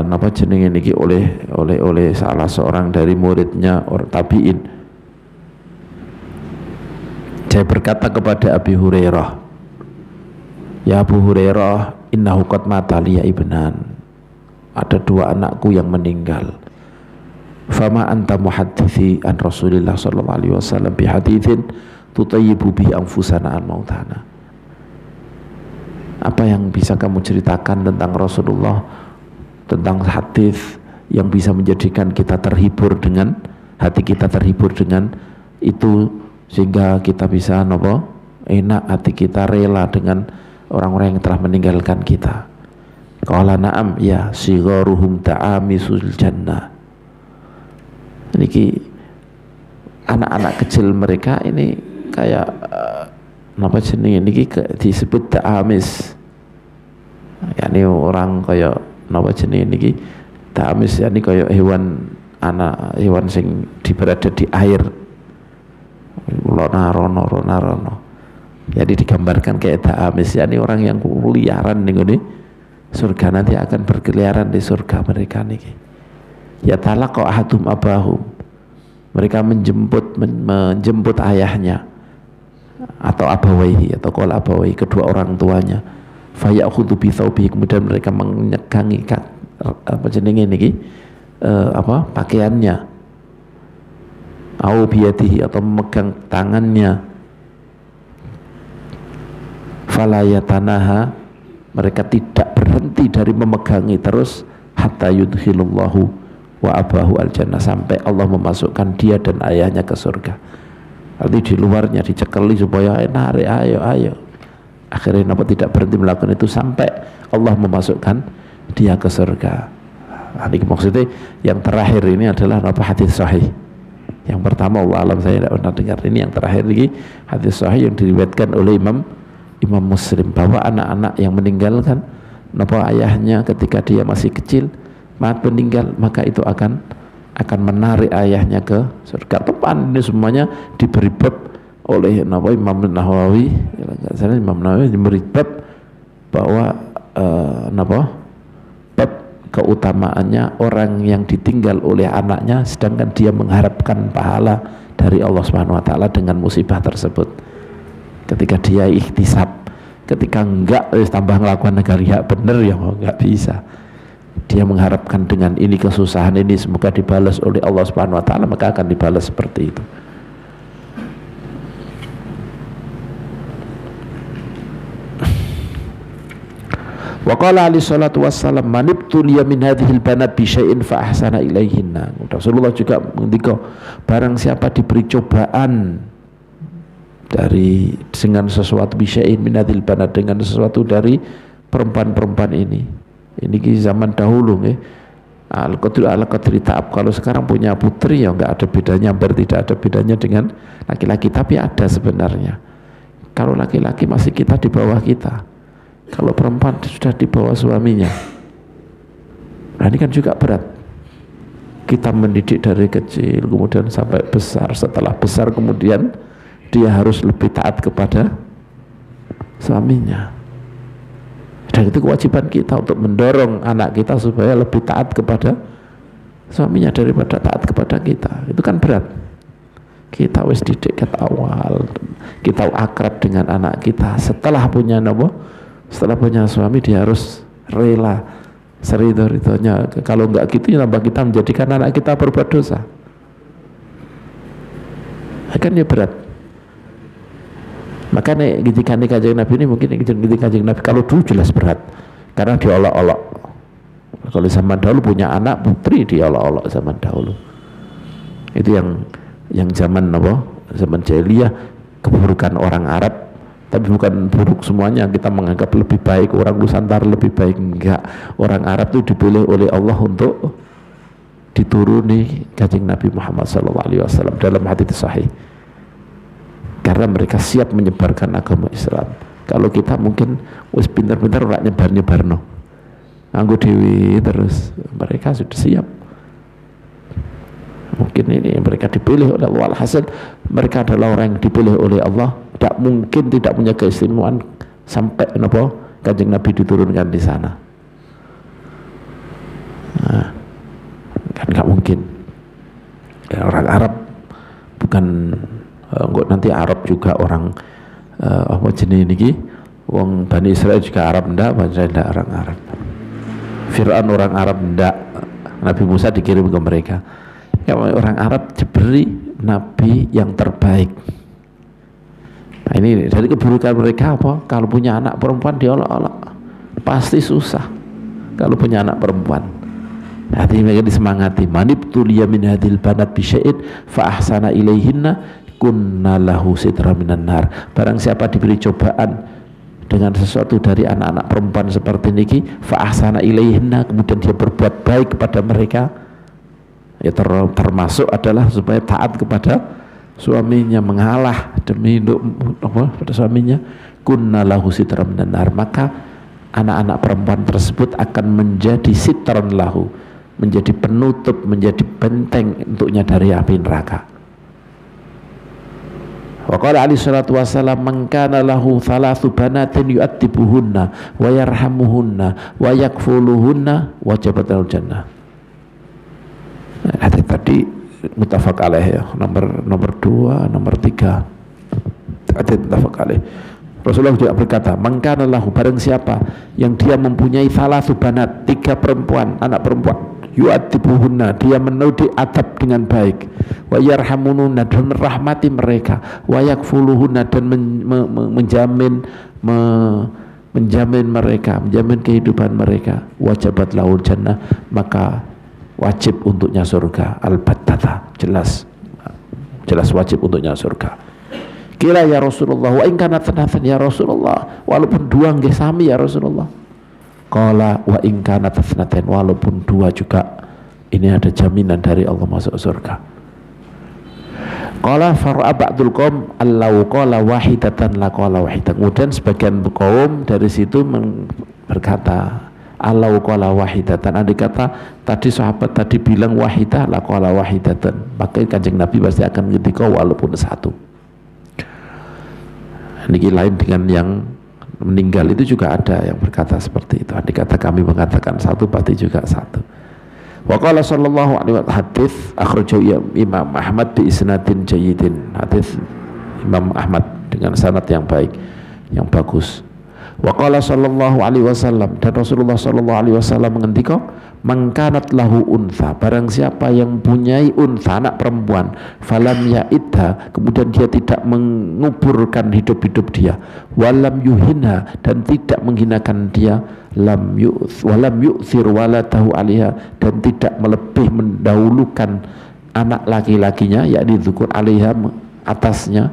napa jenenge niki oleh salah seorang dari muridnya orang tabi'in. Saya berkata kepada Abi Hurairah, ya Abu Hurairah, innahu qad mata liya ibnan, ada dua anakku yang meninggal. Fama anta muhaddithi an Rasulillah sallallahu alaihi wasallam bi haditsin tutayyibu bi anfusana an mautana. Apa yang bisa kamu ceritakan tentang Rasulullah tentang hadis yang bisa menjadikan kita terhibur dengan hati kita terhibur dengan itu, sehingga kita bisa nopo enak hati kita rela dengan orang-orang yang telah meninggalkan kita. Qala na'am ya sigharuhum ta'amisul jannah. Niki anak-anak kecil mereka ini kayak napa jenenge niki disebut ta'amis. Yani orang kayak napa jenenge niki ta'amis, yani kayak hewan hewan sing berada di air. Rono. Jadi digambarkan kayak ta'amis, yani orang yang keliaran ning ngene surga, nanti akan berkeliaran di surga mereka niki. Ya talaqa ahadum abahum, mereka menjemput ayahnya atau abawaihi atau qala abawaihi, kedua orang tuanya. Fayakhudhu bi thawbihi, kemudian mereka menyegangi apa jenenge niki pakaiannya, au biyadihi atau memegang tangannya. Fala yatanaha, mereka tidak berhenti dari memegangi terus hatta yudkhilullahu wa abahu al-jannah, sampai Allah memasukkan dia dan ayahnya ke surga. Arti di luarnya dicekeli supaya narik ayo. Akhirnya tidak berhenti melakukan itu sampai Allah memasukkan dia ke surga. Ini maksudnya yang terakhir ini adalah hadis sahih. Yang pertama Allah alam saya tidak pernah dengar, ini yang terakhir ini hadis sahih yang diriwayatkan oleh Imam Muslim, bahwa anak-anak yang meninggalkan ayahnya ketika dia masih kecil meninggal, maka itu akan menarik ayahnya ke surga. Tepan ini semuanya diberi bab oleh Imam Nawawi, Imam Nawawi diberi bab bahwa bab keutamaannya orang yang ditinggal oleh anaknya sedangkan dia mengharapkan pahala dari Allah Subhanahu wa taala dengan musibah tersebut. Ketika dia ikhtisab, ketika enggak tambah ngelakukan negara bener ya enggak bisa. Dia mengharapkan dengan ini kesusahan ini semoga dibalas oleh Allah Subhanahu wa taala, maka akan dibalas seperti itu. Wa qala alaihi salatu wassalam man ibtuliya min hadhil banat bi syai'in fa ahsana ilaihinna. Rasulullah juga mengendika, barang siapa diberi cobaan dengan sesuatu bisya'in minadil banat, dengan sesuatu dari perempuan-perempuan ini zaman dahulu al-qadri ta'ab. Kalau sekarang punya putri ya enggak ada bedanya, tidak ada bedanya dengan laki-laki, tapi ada sebenarnya. Kalau laki-laki masih kita di bawah kita, kalau perempuan sudah di bawah suaminya. Nah ini kan juga berat. Kita mendidik dari kecil kemudian sampai besar, setelah besar kemudian dia harus lebih taat kepada suaminya. Dan itu kewajiban kita untuk mendorong anak kita supaya lebih taat kepada suaminya daripada taat kepada kita. Itu kan berat. Kita wis didik ket awal, kita akrab dengan anak kita. Setelah punya suami, dia harus rela seridho-ridhonya. Kalau enggak gitu ya tambah kita menjadikan anak kita berbuat dosa. Kan ya berat. Makanya ketika Kanjeng Nabi ini mungkin ketika Kanjeng Nabi kalau dulu jelas berat karena diolok-olok. Kalau zaman dahulu punya anak putri diolok-olok zaman dahulu. Itu yang zaman zaman jahiliyah, keburukan orang Arab, tapi bukan buruk semuanya kita menganggap lebih baik orang Nusantara lebih baik, enggak. Orang Arab itu dipilih oleh Allah untuk dituruni Kanjeng Nabi Muhammad SAW dalam hadits sahih. Karena mereka siap menyebarkan agama Islam. Kalau kita mungkin wis pinter-pinter ora nyebar-nyebarno. Nganggo dewi terus, mereka sudah siap. Mungkin ini mereka dipilih oleh Allah. Alhasil mereka adalah orang yang dipilih oleh Allah. Tidak mungkin tidak punya keistimewaan sampai Kanjeng Nabi diturunkan di sana. Nah, kan nggak mungkin. Ya, orang Arab bukan nanti Arab juga orang apa jenis ini, wong Bani Israel juga Arab ndak, ndak orang Arab. Fir'aun orang Arab ndak, Nabi Musa dikirim ke mereka. Ya, orang Arab diberi nabi yang terbaik. Nah ini dari keburukan mereka apa? Kalau punya anak perempuan diolok-olok, pasti susah. Kalau punya anak perempuan, Hati mereka disemangati, manibtuliya min hadil banat bisya'id fa ahsana ilaihinna kunna lahu sitra minan nar. Barang siapa diberi cobaan dengan sesuatu dari anak-anak perempuan seperti niki, fa ahsana ilaihinna, kemudian dia berbuat baik kepada mereka, ya termasuk adalah supaya taat kepada suaminya, mengalah demi pada suaminya, kunna lahu sitra minan nar, maka anak-anak perempuan tersebut akan menjadi sitran lahu, menjadi penutup, menjadi benteng untuknya dari api neraka. Wa qala alaihi salatu wassalam, man kana lahu thalathu banatin yu'addibuhunna wa yarhamuhunna wa yakfuluhunna wajabat lahu jannah. Hadis tadi muttafaq alaih ya, nomor 2, nomor 3. Hadis muttafaq alaih. Rasulullah juga berkata, man kana lahu, barang siapa yang dia mempunyai thalathu banat, 3 perempuan, anak perempuan, yu'addibuhunna, dia menudi adab dengan baik, wa yarhamununa, dan merahmati mereka, wa yakfuluhunna, dan menjamin mereka, menjamin kehidupan mereka, wajabat lahul jannah, maka wajib untuknya surga, al-battata, jelas wajib untuknya surga. Kira ya Rasulullah, wa in kana tsanatan ya Rasulullah, walaupun 2 nggih sami ya Rasulullah. Qala wa in kana tsanatan, walaupun 2 juga, ini ada jaminan dari Allah masuk surga. Qala fara'a ba'dul qaum allau qala wahidatan la qala wahidatan. Kemudian sebagian kaum dari situ berkata, allau qala wahidatan, andai kata tadi sahabat tadi bilang wahidah la qala wahidatan, maka Kanjeng Nabi pasti akan ngendika walaupun 1. Niki lain dengan yang meninggal itu juga ada yang berkata seperti itu. Andai kata kami mengatakan 1, pasti juga 1. Wa qala sallallahu alaihi wasallam, hadis akhrajahu Imam Ahmad bi isnadin jayyidin, hadis Imam Ahmad dengan sanad yang baik, yang bagus. Wa qala sallallahu alaihi wasallam, dan Rasulullah sallallahu alaihi wasallam mengendika, man kanat lahu untha, barang siapa yang punyai untha, anak perempuan, falam ya'idha, kemudian dia tidak menguburkan hidup-hidup dia, walam yuhina, dan tidak menghinakan dia, walam yu'thir waladahu alaiha, dan tidak mendahulukan anak laki-lakinya, yakni dzukun alaiha, atasnya,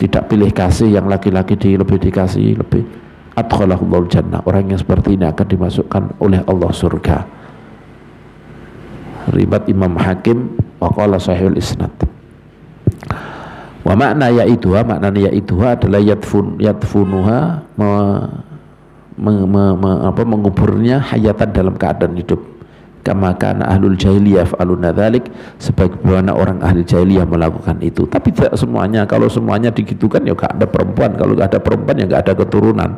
tidak pilih kasih yang laki-laki lebih dikasih, lebih, adkhalahullahu jannah, orang yang seperti ini akan dimasukkan oleh Allah surga. Ribat Imam Hakim wa qala sahihul isnad. Wa makna yaiduha, maknanya yaiduha adalah yadfunuha, menguburnya hayatan dalam keadaan hidup, kama kana ahlul jahiliyah fa'aluna dzalik, sebagaimana orang ahli jahiliyah melakukan itu. Tapi tidak semuanya, kalau semuanya digitukan ya gak ada perempuan, kalau gak ada perempuan ya gak ada keturunan.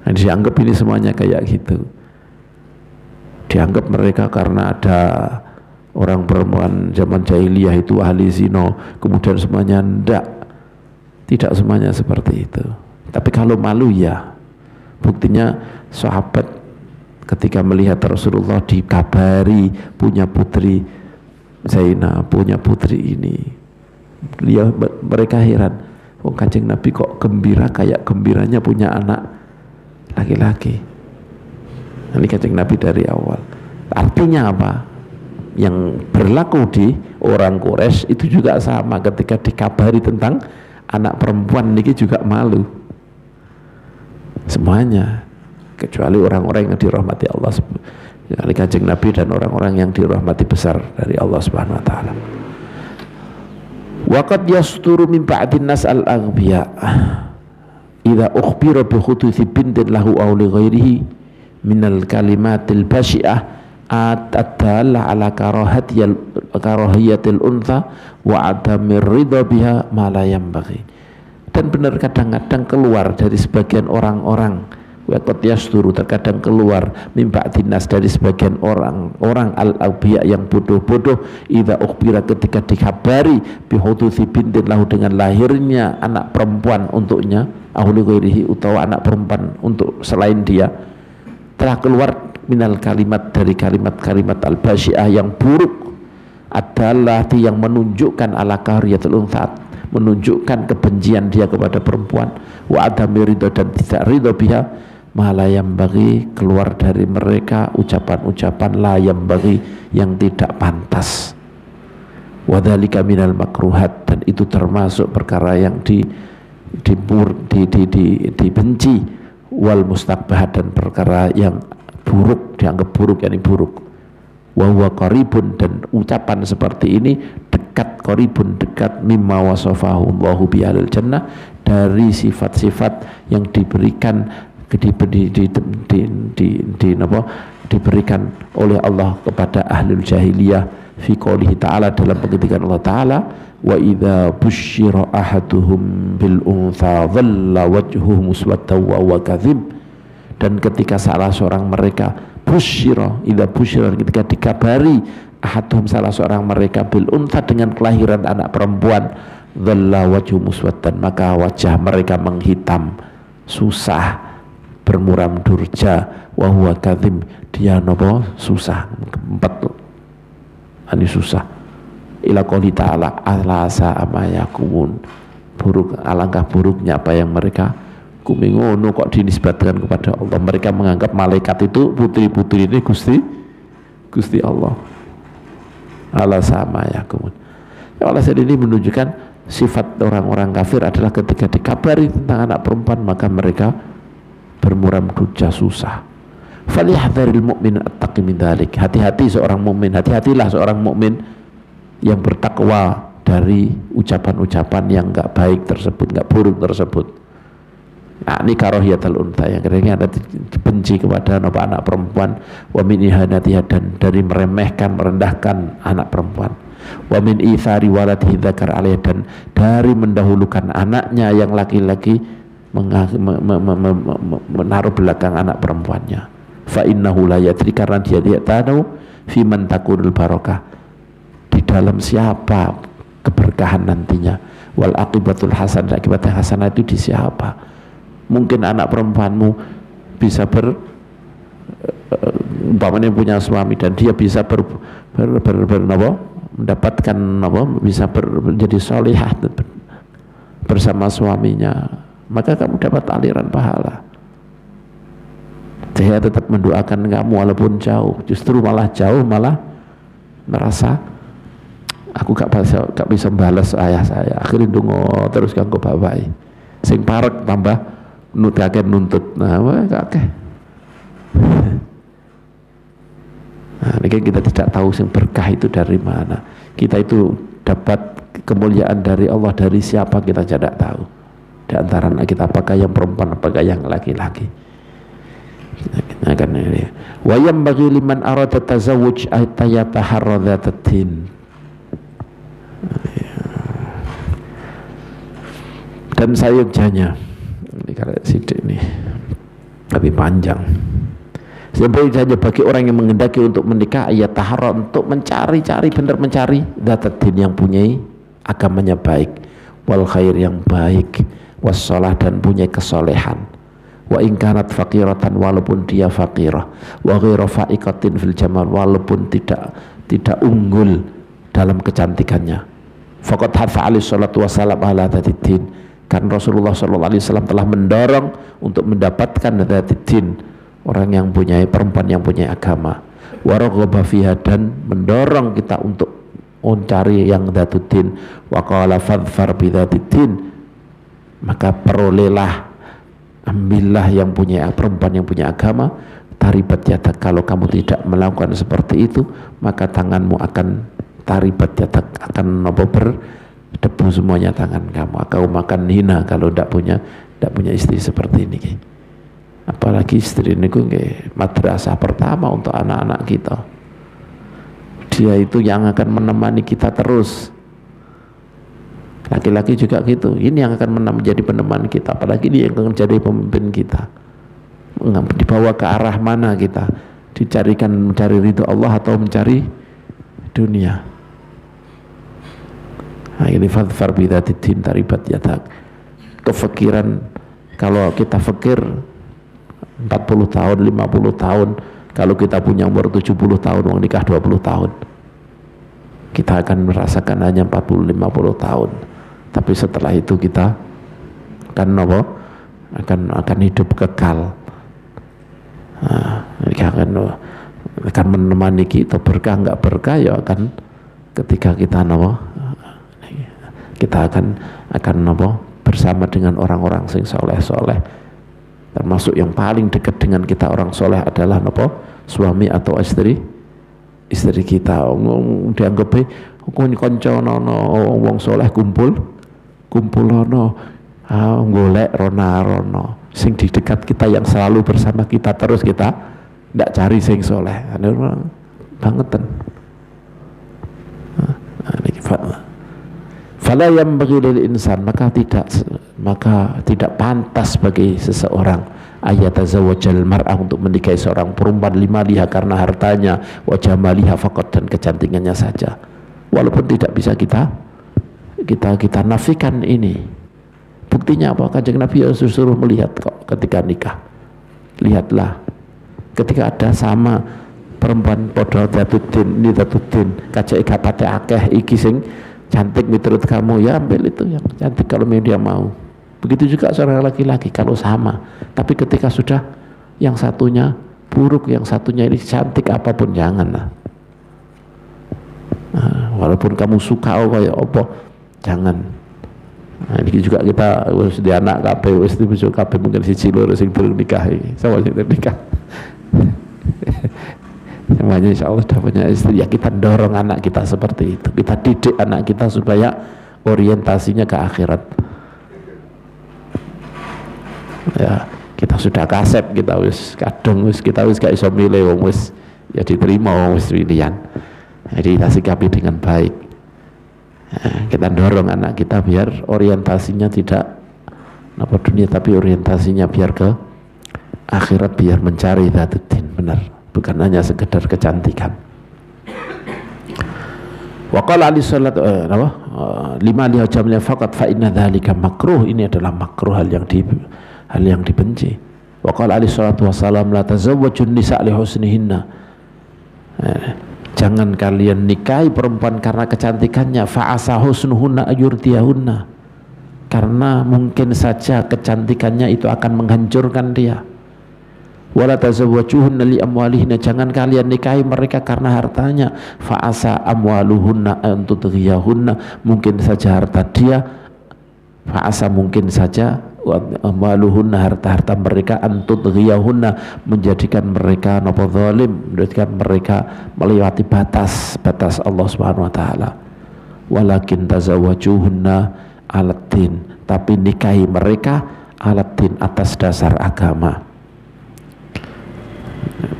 Nah, dianggap ini semuanya kayak gitu, dianggap mereka karena ada orang perempuan zaman jahiliyah itu ahli zino, kemudian semuanya tidak semuanya seperti itu. Tapi kalau malu ya, buktinya sahabat ketika melihat Rasulullah dikabari punya putri Zainab, punya putri ini, mereka heran, oh Kanjeng Nabi kok gembira kayak gembiranya punya anak laki-laki. Ini Kanjeng Nabi dari awal. Artinya apa? Yang berlaku di orang Quraisy itu juga sama, ketika dikabari tentang anak perempuan niki juga malu semuanya, kecuali orang-orang yang dirahmati Allah, kecuali Kanjeng Nabi dan orang-orang yang dirahmati besar dari Allah Subhanahu wa taala. Wa qad yasturu min ba'din nas al-aghbiya idza ukhbira bi khututhi bintin lahu aw li ghairihi minal kalimatil basyi'ah at-dalla ala karahiyatil untha wa adamir ridha biha ma la yanbaghi. Dan benar kadang-kadang keluar dari sebagian orang-orang, waqad yasturu, terkadang keluar mimba dinas dari sebagian orang al-abiya yang bodoh-bodoh, idza ukhbira, ketika dikabari bihuduthi bintin lahu, dengan lahirnya anak perempuan untuknya, ahli ghairihi, utawa anak perempuan untuk selain dia, telah keluar minal kalimat, dari kalimat-kalimat al-basyi'ah yang buruk, adalah yang menunjukkan ala kariyatul untha, menunjukkan kebencian dia kepada perempuan, wa adami ridho, dan tidak ridho biha, malayam bagi, keluar dari mereka ucapan-ucapan layam bagi yang tidak pantas. Wadzalika minal makruhat, dan itu termasuk perkara yang dibenci. Wal mustaqbahat, dan perkara yang buruk, dianggap buruk, yakni buruk. Wa huwa qaribun, dan ucapan seperti ini dekat, qaribun dekat, mimma wasafahu Allahu bi ahlil jannah, dari sifat-sifat yang diberikan diberikan oleh Allah kepada ahlul jahiliyah fi qoulihi ta'ala, dalam pengertian Allah Ta'ala, wa idza busyira ahaduhum bil untha dhalla wajhuhu muswaddan wa huwa kadzib, dan ketika salah seorang mereka busyira, idza busyira, ketika dikabari ahaduhum, salah seorang mereka bil untha, dengan kelahiran anak perempuan, dhalla wajhuhu muswaddan, maka wajah mereka menghitam, susah, bermuram durja, wa huwa kadzib, dia nopo susah, empat ini susah. Ila qouli ta'ala ala sa'a yakumun, buruk, alangkah buruknya apa yang mereka kumingono, kok dinisbatkan kepada Allah. Mereka menganggap malaikat itu putri-putri ini Gusti Allah. Ala sa'a yakumun. Allah sendiri menunjukkan sifat orang-orang kafir adalah ketika dikabari tentang anak perempuan maka mereka bermuram durja, susah. Falyahdharil mu'min at-taqi min dzalik, hati-hati seorang mukmin, hati-hatilah seorang mukmin yang bertakwa dari ucapan-ucapan yang enggak baik tersebut, enggak buruk tersebut. Nah, ini karahiyatul untha, yang kira-kira ada dibenci kepada anak perempuan, wa min ihanatiha, dan dari meremehkan, merendahkan anak perempuan, wa min ithari waladihi dzakar alaih, dan dari mendahulukan anaknya yang laki-laki menaruh belakang anak perempuannya. Fa innahu la yadri, karena dia tidak tahu fi man takunul barakah, di dalam siapa keberkahan nantinya, wal aqibatul hasan, akibat hasanah itu di siapa. Mungkin anak perempuanmu bisa umpamanya punya suami dan dia bisa mendapatkan bisa menjadi solihah bersama suaminya, maka kamu dapat aliran pahala. Saya tetap mendoakan kamu walaupun jauh, justru malah jauh malah merasa aku gak bisa membalas ayah saya, akhirnya dungo terus kanggo bapak sing parek tambah nuntut, nah kakek. Nah, ini kan kita tidak tahu sing berkah itu dari mana. Kita itu dapat kemuliaan dari Allah dari siapa kita tidak tahu. Di antara anak kita, apakah yang perempuan apakah yang laki-laki. Akan ini. Wa yambaghi liman arada tazawwuj ayataharra dzatatin. Dan sayugjanya ini kalau sidik ini tapi panjang. Sebaiknya bagi orang yang menghendaki untuk menikah ayataharra, untuk mencari-cari, benar mencari dzatatin, yang punya agamanya baik, wal khair, yang baik, wassalah, dan punya kesolehan, wa in kanat faqiratan, walaupun dia faqirah, wa ghairu fa'iqatin fil jamal, walaupun tidak unggul dalam kecantikannya. Faqad hafa alaihi salatu wassalam ala dzatiddin, karena Rasulullah SAW telah mendorong untuk mendapatkan dzatiddin, orang yang punya, perempuan yang punya agama, wa raghaba fiha, dan mendorong kita untuk mencari yang dzatuddin. Wa qala fadfar bi dzatiddin, maka perolehlah, ambillah yang punya, perempuan yang punya agama. Taribat yadak, kalau kamu tidak melakukan seperti itu maka tanganmu akan taribat yadak, akan berdebu semuanya tangan kamu, kamu akan hina kalau tidak punya istri seperti ini. Apalagi istri ini madrasah pertama untuk anak-anak kita, dia itu yang akan menemani kita terus. Laki-laki juga gitu, ini yang akan menjadi peneman kita, apalagi dia yang akan menjadi pemimpin kita. Dibawa ke arah mana kita, mencari ridho Allah atau mencari dunia. Nah, ini fadfar bidzatiddin taribat yadak. Kefikiran, kalau kita fikir 40 tahun, 50 tahun, kalau kita punya umur 70 tahun, mau nikah 20 tahun, kita akan merasakan hanya 40-50 tahun. Tapi setelah itu kita akan hidup kekal Nikah akan menemani kita, berkah nggak berkah ya akan ketika kita kita akan bersama dengan orang-orang sing soleh, termasuk yang paling dekat dengan kita orang soleh adalah suami atau istri kita. Dianggap kanca wong soleh kumpul golek rono sing di dekat kita yang selalu bersama kita, terus kita tidak cari sing soleh, bangetan. Fala yanbaghi lil insan, maka tidak pantas bagi seseorang ayatazawwajal mar'ah, untuk menikahi seorang perempuan limaliha, karena hartanya, wa jamaliha faqat, dan kecantikannya saja. Walaupun tidak bisa kita nafikan ini. Buktinya apa? Kanjeng Nabi suruh melihat kok ketika nikah. Lihatlah ketika ada sama perempuan podo datuddin kajake gak pate akeh, iki sing cantik menurut kamu, ya ambil itu yang cantik kalau dia mau. Begitu juga seorang laki-laki kalau sama, tapi ketika sudah yang satunya buruk, yang satunya ini cantik, apapun janganlah. Walaupun kamu suka kayak apa, jangan. Ini juga kita wis di anak kabeh, wis bojo kabeh, mungkin siji loro sing durung nikah iki, sama sing nikah. Semuanya insya Allah sudah punya istri, ya kita dorong anak kita seperti itu, kita didik anak kita supaya orientasinya ke akhirat. Ya kita sudah kasep, kita wis kadung kita wis gak iso milih, wis ya diterima wis pilihan, jadi kita sikapi dengan baik. Kita dorong anak kita biar orientasinya tidak dunia, tapi orientasinya biar ke akhirat, biar mencari dzatuddin, benar, bukan hanya sekedar kecantikan. Wa qala ali salatu lima liha jamnya faqat fa inna dzalika makruh, ini adalah makruh, hal yang dibenci. Wa qala ali salatu wassalam la tazawwajun nisa li husnihinna, jangan kalian nikahi perempuan karena kecantikannya, fa'asa husnuhunna ayurdiyahunna, karena mungkin saja kecantikannya itu akan menghancurkan dia. Wala tazawwajuhunna li amwalihinna, jangan kalian nikahi mereka karena hartanya, fa'asa amwaluhunna an tudghiyahunna, mungkin saja harta dia, fa'asa mungkin saja amwaluhunna, harta-harta mereka, an tudghiyahunna, menjadikan mereka zalim, menjadikan mereka melewati batas Allah Subhanahu wa taala. Walakin tazawwajuhunna aladdin, tapi nikahi mereka aladdin, atas dasar agama.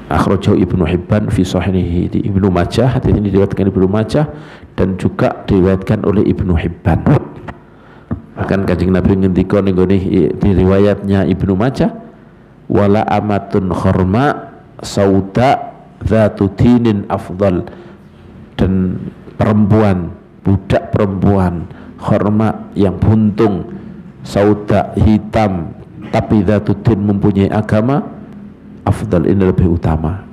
Akhrajahu Ibnu Hibban fi sahihihi, di Ibnu Majah, hadis ini diriwayatkan Ibnu Majah dan juga diriwayatkan oleh Ibnu Hibban. Bahkan Kanjeng Nabi ngendika ning di riwayatnya Ibnu Majah, wala amatun khurma sauda dzatu dinin afdal, dan budak perempuan khurma yang buntung, sauda hitam, tapi dzatu din mempunyai agama, afdal, ini lebih utama.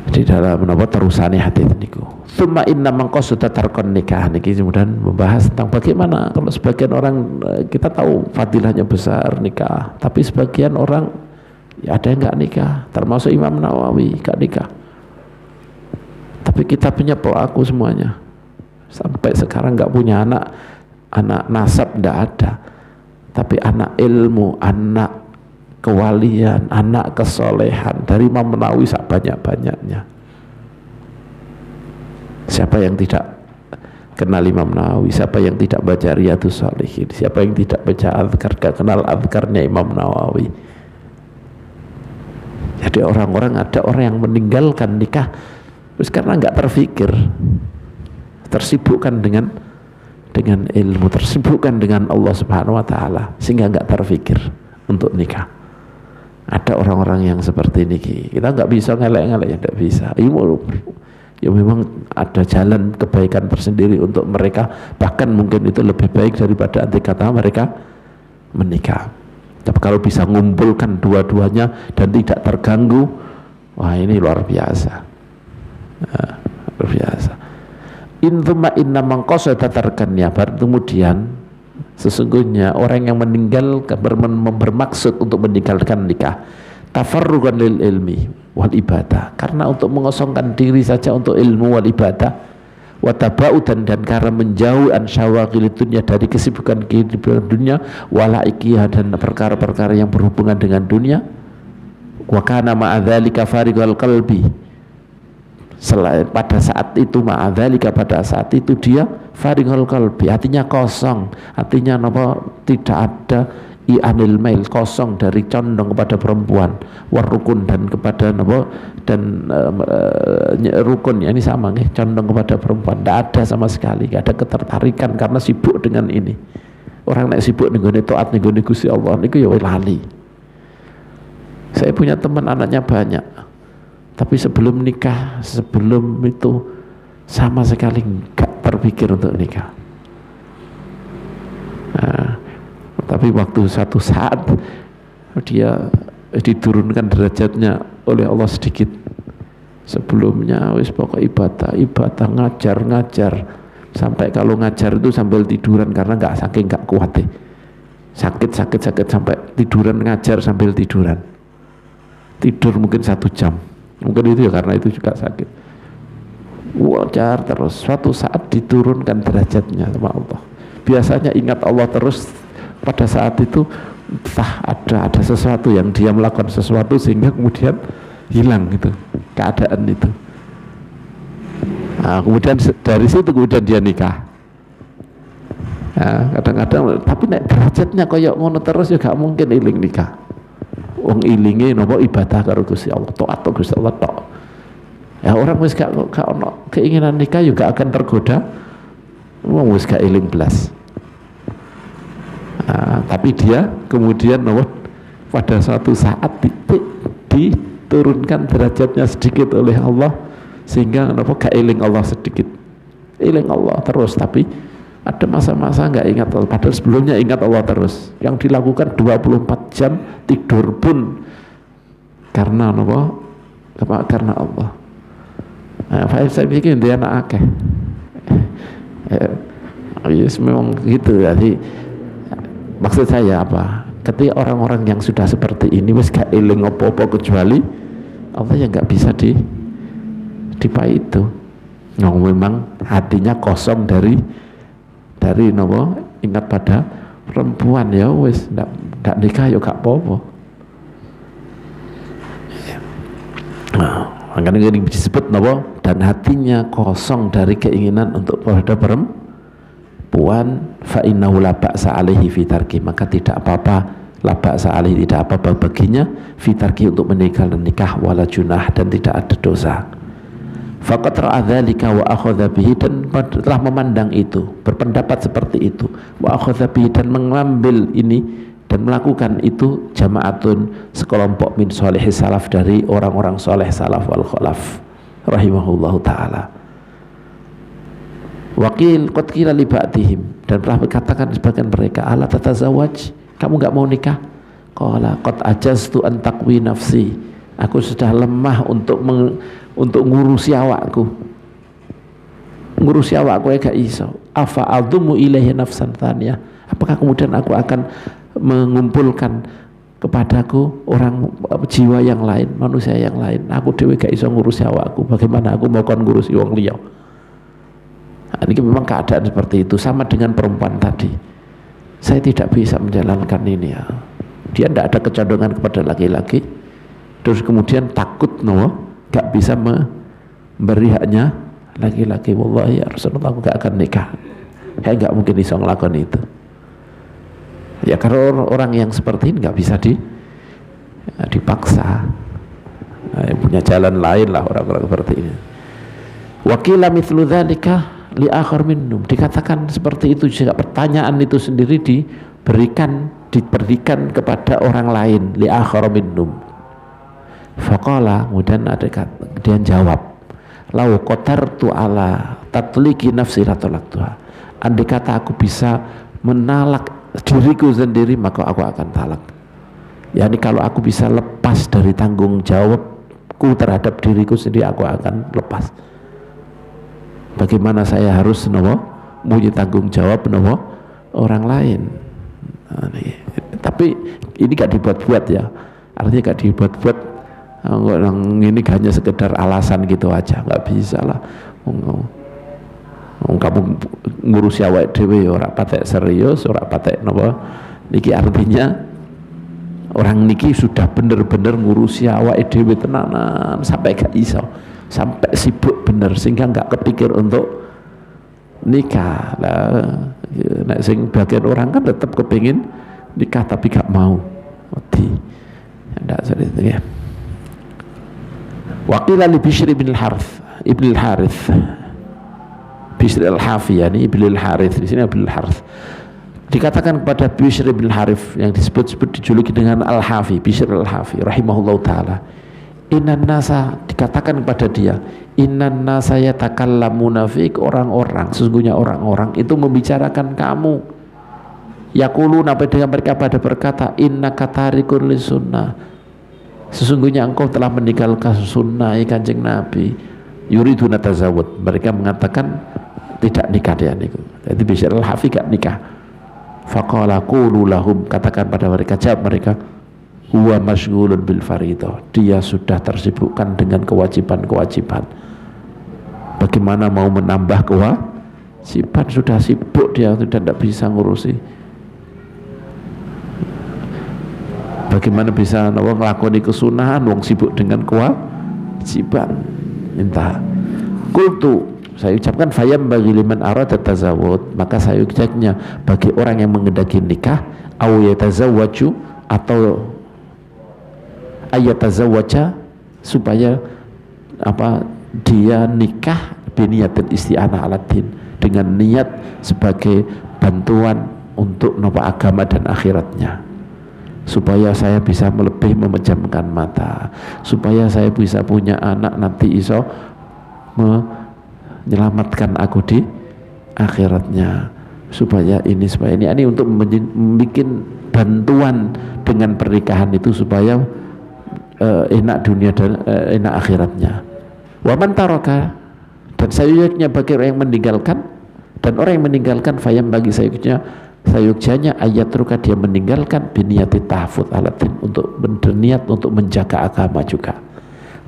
Di dalam terusane hadis niku. Tsumma inna man qasada tarkon nikah, niki kemudian membahas tentang bagaimana kalau sebagian orang, kita tahu fadilahnya besar nikah, tapi sebagian orang ya ada yang nggak nikah, termasuk Imam Nawawi nggak nikah. Tapi kita punya pelaku semuanya. Sampai sekarang nggak punya anak nasab, nggak ada. Tapi anak ilmu, anak kewalian, anak kesolehan dari Imam Nawawi sak banyak-banyaknya. Siapa yang tidak kenal Imam Nawawi? Siapa yang tidak baca Riyadhus Shalihin? Siapa yang tidak baca azkar, gak kenal azkarnya Imam Nawawi? Jadi ada orang yang meninggalkan nikah terus karena nggak terfikir, tersibukkan dengan ilmu, tersibukkan dengan Allah Subhanahu wa taala, sehingga nggak terfikir untuk nikah. Ada orang-orang yang seperti ini, kita nggak bisa ngelek-ngelek, ya nggak bisa. Ya memang ada jalan kebaikan tersendiri untuk mereka, bahkan mungkin itu lebih baik daripada andai kata mereka menikah. Tapi kalau bisa mengumpulkan dua-duanya dan tidak terganggu, wah ini luar biasa. Luar biasa. Intuma inna mangqasada tarkannya, kemudian sesungguhnya orang yang meninggal bermaksud untuk meninggalkan nikah, tafarrugan lil ilmi wal ibadah, karena untuk mengosongkan diri saja untuk ilmu wal ibadah, wa tabaudan, dan karena menjauh an syawagil dunya, dari kesibukan kehidupan dunia, wala ikiyah, dan perkara-perkara yang berhubungan dengan dunia. Wa kana ma'adzalika farighal qalbi, selain pada saat itu ma'adzalika, pada saat itu dia farighal qalbi, hatinya kosong, hatinya apa, tidak ada i'anil mail, kosong dari condong kepada perempuan, warukun, dan kepada apa, dan rukun ya, ini sama nih, condong kepada perempuan, tidak ada sama sekali, tidak ada ketertarikan karena sibuk dengan ini. Orang yang sibuk dengan taat dengan Gusti Allah niku ya lali. Saya punya teman anaknya banyak, tapi sebelum nikah, sebelum itu sama sekali nggak terpikir untuk nikah. Nah, tapi waktu satu saat dia diturunkan derajatnya oleh Allah sedikit. Sebelumnya wis pokok ibadah ngajar sampai kalau ngajar itu sambil tiduran karena saking nggak kuat deh. Sakit sampai tiduran, ngajar sambil tiduran. Tidur mungkin 1 jam. Mungkin itu ya karena itu juga sakit. Wajar terus. Suatu saat diturunkan derajatnya sama Allah. Biasanya ingat Allah terus. Pada saat itu entah ada sesuatu yang dia melakukan sesuatu sehingga kemudian hilang gitu keadaan itu. Nah, kemudian dari situ kemudian dia nikah. Nah, kadang-kadang tapi nek derajatnya koyok ngono terus ya gak mungkin iling nikah. Wong ilinge nopo ibadah karo Gusti Allah, taat Gusti Allah tok. Ya orang wis gak ono keinginan nikah juga akan tergoda. Wong wis gak iling belas. Nah, tapi dia kemudian pada suatu saat diturunkan derajatnya sedikit oleh Allah sehingga gak eling Allah sedikit, eling Allah terus, tapi ada masa-masa nggak ingat Allah, padahal sebelumnya ingat Allah terus. Yang dilakukan 24 jam tidur pun karena karena Allah. Nah, saya pikir dia anak akeh. Yes, memang gitu. Jadi maksud saya apa? Ketika orang-orang yang sudah seperti ini wis gak eling apa-apa kecuali Allah, yang nggak bisa dipai itu. Memang hatinya kosong dari ingat pada perempuan, ya wis ndak nikah ya gak apa-apa. Makanya ini disebut dan hatinya kosong dari keinginan untuk pada perempuan, fa innahu la ba'sa alaihi fi tarki, maka tidak apa-apa, la ba'sa alaihi, tidak apa-apa baginya fi tarki, untuk meninggalkan nikah, wala junah, dan tidak ada dosa. Faqad ra'a dzalika wa akhadha bihi, dan telah memandang itu, berpendapat seperti itu, wa akhadha bihi, dan mengambil ini dan melakukan itu jamaatun, sekelompok min sholihi salaf, dari orang-orang soleh salaf wal khalaf rahimahullahu ta'ala. Wakil qad qila li ba'dihim, dan pernah berkatakan sebagian mereka, ala tatazawaj, kamu enggak mau nikah? Qala qad ajaztu an taqwi nafsi, aku sudah lemah untuk ngurusi awakku ya gak iso. Afa adhumu ilaihi nafsan thaniyah, apakah kemudian aku akan mengumpulkan kepadaku orang jiwa yang lain, manusia yang lain? Aku dewe gak iso ngurusi awakku, bagaimana aku mau kon ngurusi wong liya? Nah, ini memang keadaan seperti itu, sama dengan perempuan tadi. Saya tidak bisa menjalankan ini ya. Dia tidak ada kecondongan kepada laki-laki, terus kemudian takut gak bisa memberi haknya laki-laki. Wallahi ya Rasulullah, aku gak akan nikah, saya gak mungkin bisa ngelakukan itu. Ya kalau orang yang seperti ini gak bisa dipaksa. Nah, punya jalan lain lah orang-orang seperti ini. Wakila mithlu dzalika li akhar minhum, dikatakan seperti itu juga, pertanyaan itu sendiri diberikan kepada orang lain, li akhar minhum. Faqala, kemudian dia jawab, lau qatartu ala tatliki nafsi latulaktuha, andai kata aku bisa menalak diriku sendiri maka aku akan talak. Yani kalau aku bisa lepas dari tanggung jawabku terhadap diriku sendiri, aku akan lepas. Bagaimana saya harus punya tanggung jawab orang lain? Nah, tapi ini gak dibuat-buat ya. artinya gak dibuat-buat. Ini hanya sekedar alasan gitu aja, nggak bisa lah. Kamu ngurusi awake dhewe ora patek serius, ora patek napa. Niki artinya orang niki sudah bener-bener ngurusi awake dhewe tenanan sampai gak iso, sampai sibuk bener sehingga nggak kepikir untuk nikah. Lah nek sing bagian orang kan tetap kepingin nikah tapi gak mau. Ndak seperti ya. Waqila li Bishr bin al-Harith Bishr al-Hafi, yani Ibn al-Harith, di sini Ibn al-Harith. Dikatakan kepada Bishr bin al-Harith yang disebut-sebut dijuluki dengan al-Hafi, Bishr al-Hafi rahimahullah taala. Innan nasa, dikatakan kepada dia, innan nasa yatakallamuna fik, orang-orang, sesungguhnya orang-orang itu membicarakan kamu. Yaquluna, mereka pada berkata, innaka tarikun lisunnah, sesungguhnya engkau telah meninggalkan sunnah Kanjeng Nabi. Yuriduna tazawwud, mereka mengatakan tidak nikah dia niku. Jadi Bishr al-Hafi gak nikah. Faqala qulu lahum, katakan pada mereka, jawab mereka, huwa masyghulun bil fariidhah, dia sudah tersibukkan dengan kewajiban-kewajiban. Bagaimana mau menambah kewajiban, sudah sibuk dia, sudah tidak bisa ngurusi. Bagaimana bisa ngelakoni kesunahan wong sibuk dengan kewajiban. Entah. Qultu, saya ucapkan fayam bagi liman arada tazawwud, maka saya ucapnya bagi orang yang mengendaki nikah, aw yatazawwaju, atau ayatazawwaja, supaya apa, dia nikah biniyatil isti'anah ala din, dengan niat sebagai bantuan untuk nopo agama dan akhiratnya, supaya saya bisa lebih memejamkan mata, supaya saya bisa punya anak nanti iso menyelamatkan aku di akhiratnya, supaya ini untuk membuat bantuan dengan pernikahan itu supaya enak dunia dan enak akhiratnya. Wa man taraka, dan sayyidatnya bagi orang yang meninggalkan, dan orang yang meninggalkan fayam bagi sayuknya ayat ruka, dia meninggalkan biniyati tahfud alatin, untuk berniat untuk menjaga agama juga.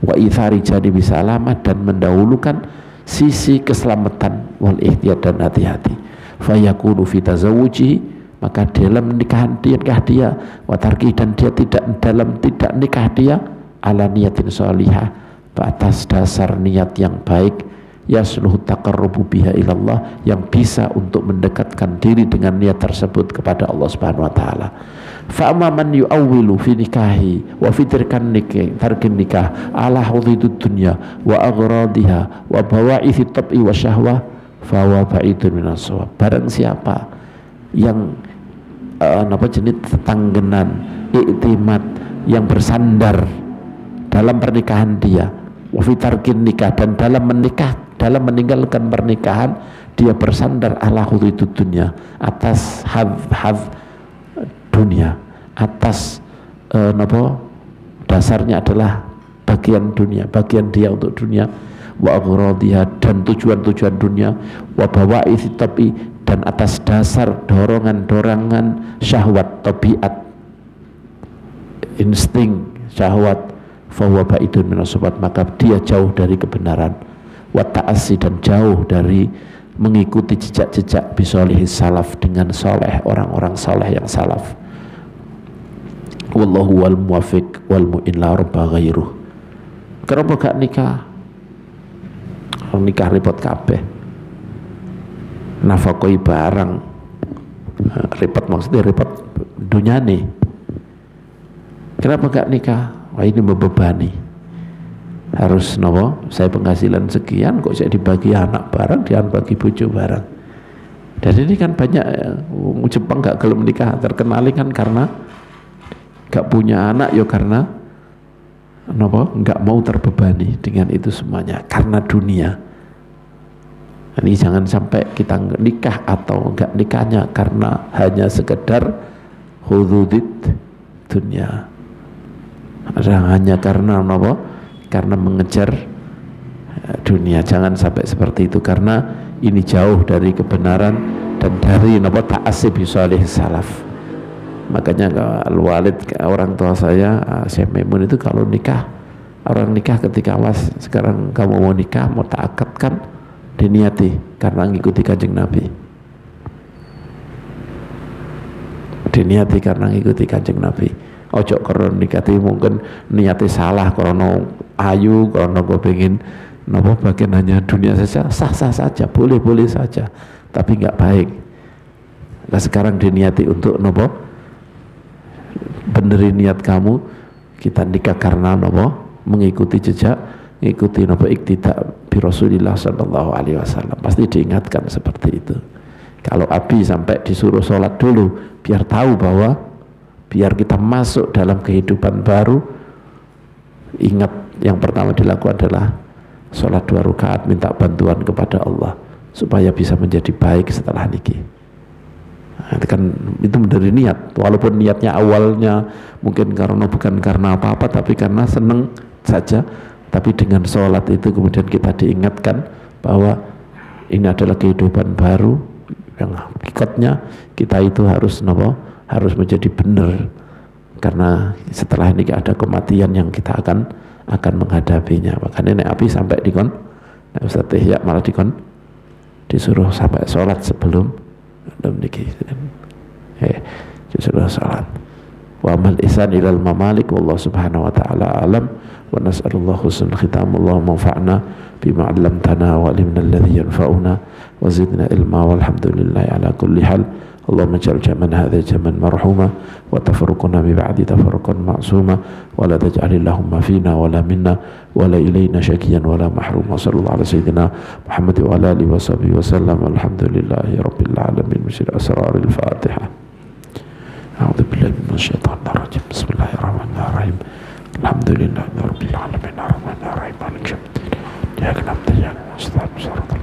Wa ithari, jadi bisa alamat dan mendahulukan sisi keselamatan, wal ihtiyat, dan hati-hati. Fayakunu fi tazawuji, maka dalam nikahan dia watarki, dan dia dalam tidak nikah dia ala niyatin sholihah, atas dasar niat yang baik, yasluhu taqarrubu biha ilallah, yang bisa untuk mendekatkan diri dengan niat tersebut kepada Allah Subhanahu wa taala. Fa amma man yu'awwilu fi nikahi wa fi tarkin nikah ala hududud dunya wa aghradiha wa bawa'ith tab'i wa syahwah fa huwa ba'idun minas shawab. Barang siapa yang jenis tetanggenan, iktimat, yang bersandar dalam pernikahan dia, wa fi tarkin nikah, dan dalam meninggalkan pernikahan dia bersandar ala hududud dunya, atas hadh dunia, atas dasarnya adalah bagian dunia, bagian dia untuk dunia, wa aghradiha, dan tujuan-tujuan dunia, wa bawa'ith tabi, dan atas dasar dorongan-dorongan syahwat, tabiat, insting syahwat, fahuwa ba'idun minas shawab, maka dia jauh dari kebenaran, wa ta'assi, dan jauh dari mengikuti jejak-jejak bisolihis salaf, dengan soleh, orang-orang soleh yang salaf. Wallahu wal muwafiq wal mu'in la rabba ghairuh. Kenapa gak nikah? Nikah repot kabeh, nafakoi barang, repot, maksudnya repot dunyane. Kenapa gak nikah? Wah, ini membebani, harus saya penghasilan sekian kok saya dibagi anak barang, dia bagi bojo barang. Dan ini kan banyak Jepang gak gelem nikah, terkenali kan karena gak punya anak, ya karena gak mau terbebani dengan itu semuanya, karena dunia. Ini jangan sampai kita nikah atau enggak nikahnya karena hanya sekedar hududid dunia, hanya karena karena mengejar dunia. Jangan sampai seperti itu, karena ini jauh dari kebenaran dan dari ta'assi bi shalih salaf. Makanya Al-Walid, orang tua saya, Syekh Maimun itu kalau nikah, orang nikah ketika sekarang kamu mau nikah, mau tak akadkan, diniati karena ngikuti Kanjeng Nabi. Diniati karena ngikuti Kanjeng Nabi. Ojo karena nikati mungkin niati salah karena ayu, karena gue pengen nopo bagian hanya dunia saja, sah-sah saja, boleh-boleh saja, tapi nggak baik. Nah sekarang diniati untuk nopo, benerin niat kamu, kita nikah karena nopo, mengikuti jejak, mengikuti nopo iktidak bi Rasulillah sallallahu alaihi wasallam. Pasti diingatkan seperti itu. Kalau Abi sampai disuruh sholat dulu, biar tahu bahwa, biar kita masuk dalam kehidupan baru, ingat yang pertama dilakukan adalah sholat 2 rakaat, minta bantuan kepada Allah supaya bisa menjadi baik setelah nikah. Nah, itu dari niat, walaupun niatnya awalnya mungkin bukan karena apa-apa, tapi karena seneng saja, tapi dengan sholat itu kemudian kita diingatkan bahwa ini adalah kehidupan baru yang hakikatnya kita itu harus menjadi benar, karena setelah ini ada kematian yang kita akan menghadapinya. Makanya nek Abi sampai dikon, Ustaz Yahya malah disuruh sampai sholat sebelum niki, disuruh sholat. Wa amal ihsan ilal mamalik, wallahu subhanahu wa ta'ala alam, wa nas'alullah husnul khitam. Allahumma anfa'na bima 'allamtana wa 'allimna alladhi yanfa'una wa zidna ilma, walhamdulillahi ala kulli hal. Allahumma ij'al jam'ana hadha jam'an marhuma wa tafarruquna min ba'di tafarruqan ma'suma, wa la taj'alillahumma fina wa la minna wa la ilayna syakiyan wa la mahruma. Sallallahu ala sayyidina Muhammad wa ala alihi wa sahbihi wa sallam. Alhamdulillahi rabbil alamin. Musyir asraril Fatihah. A'udzu billahi minasy syaithanir rajim. Bismillahirrahmanirrahim. Alhamdulillahi rabbil alamin. Arrahmanir rahim. Maliki yaumiddin. Iyyaka na'budu wa iyyaka nasta'in.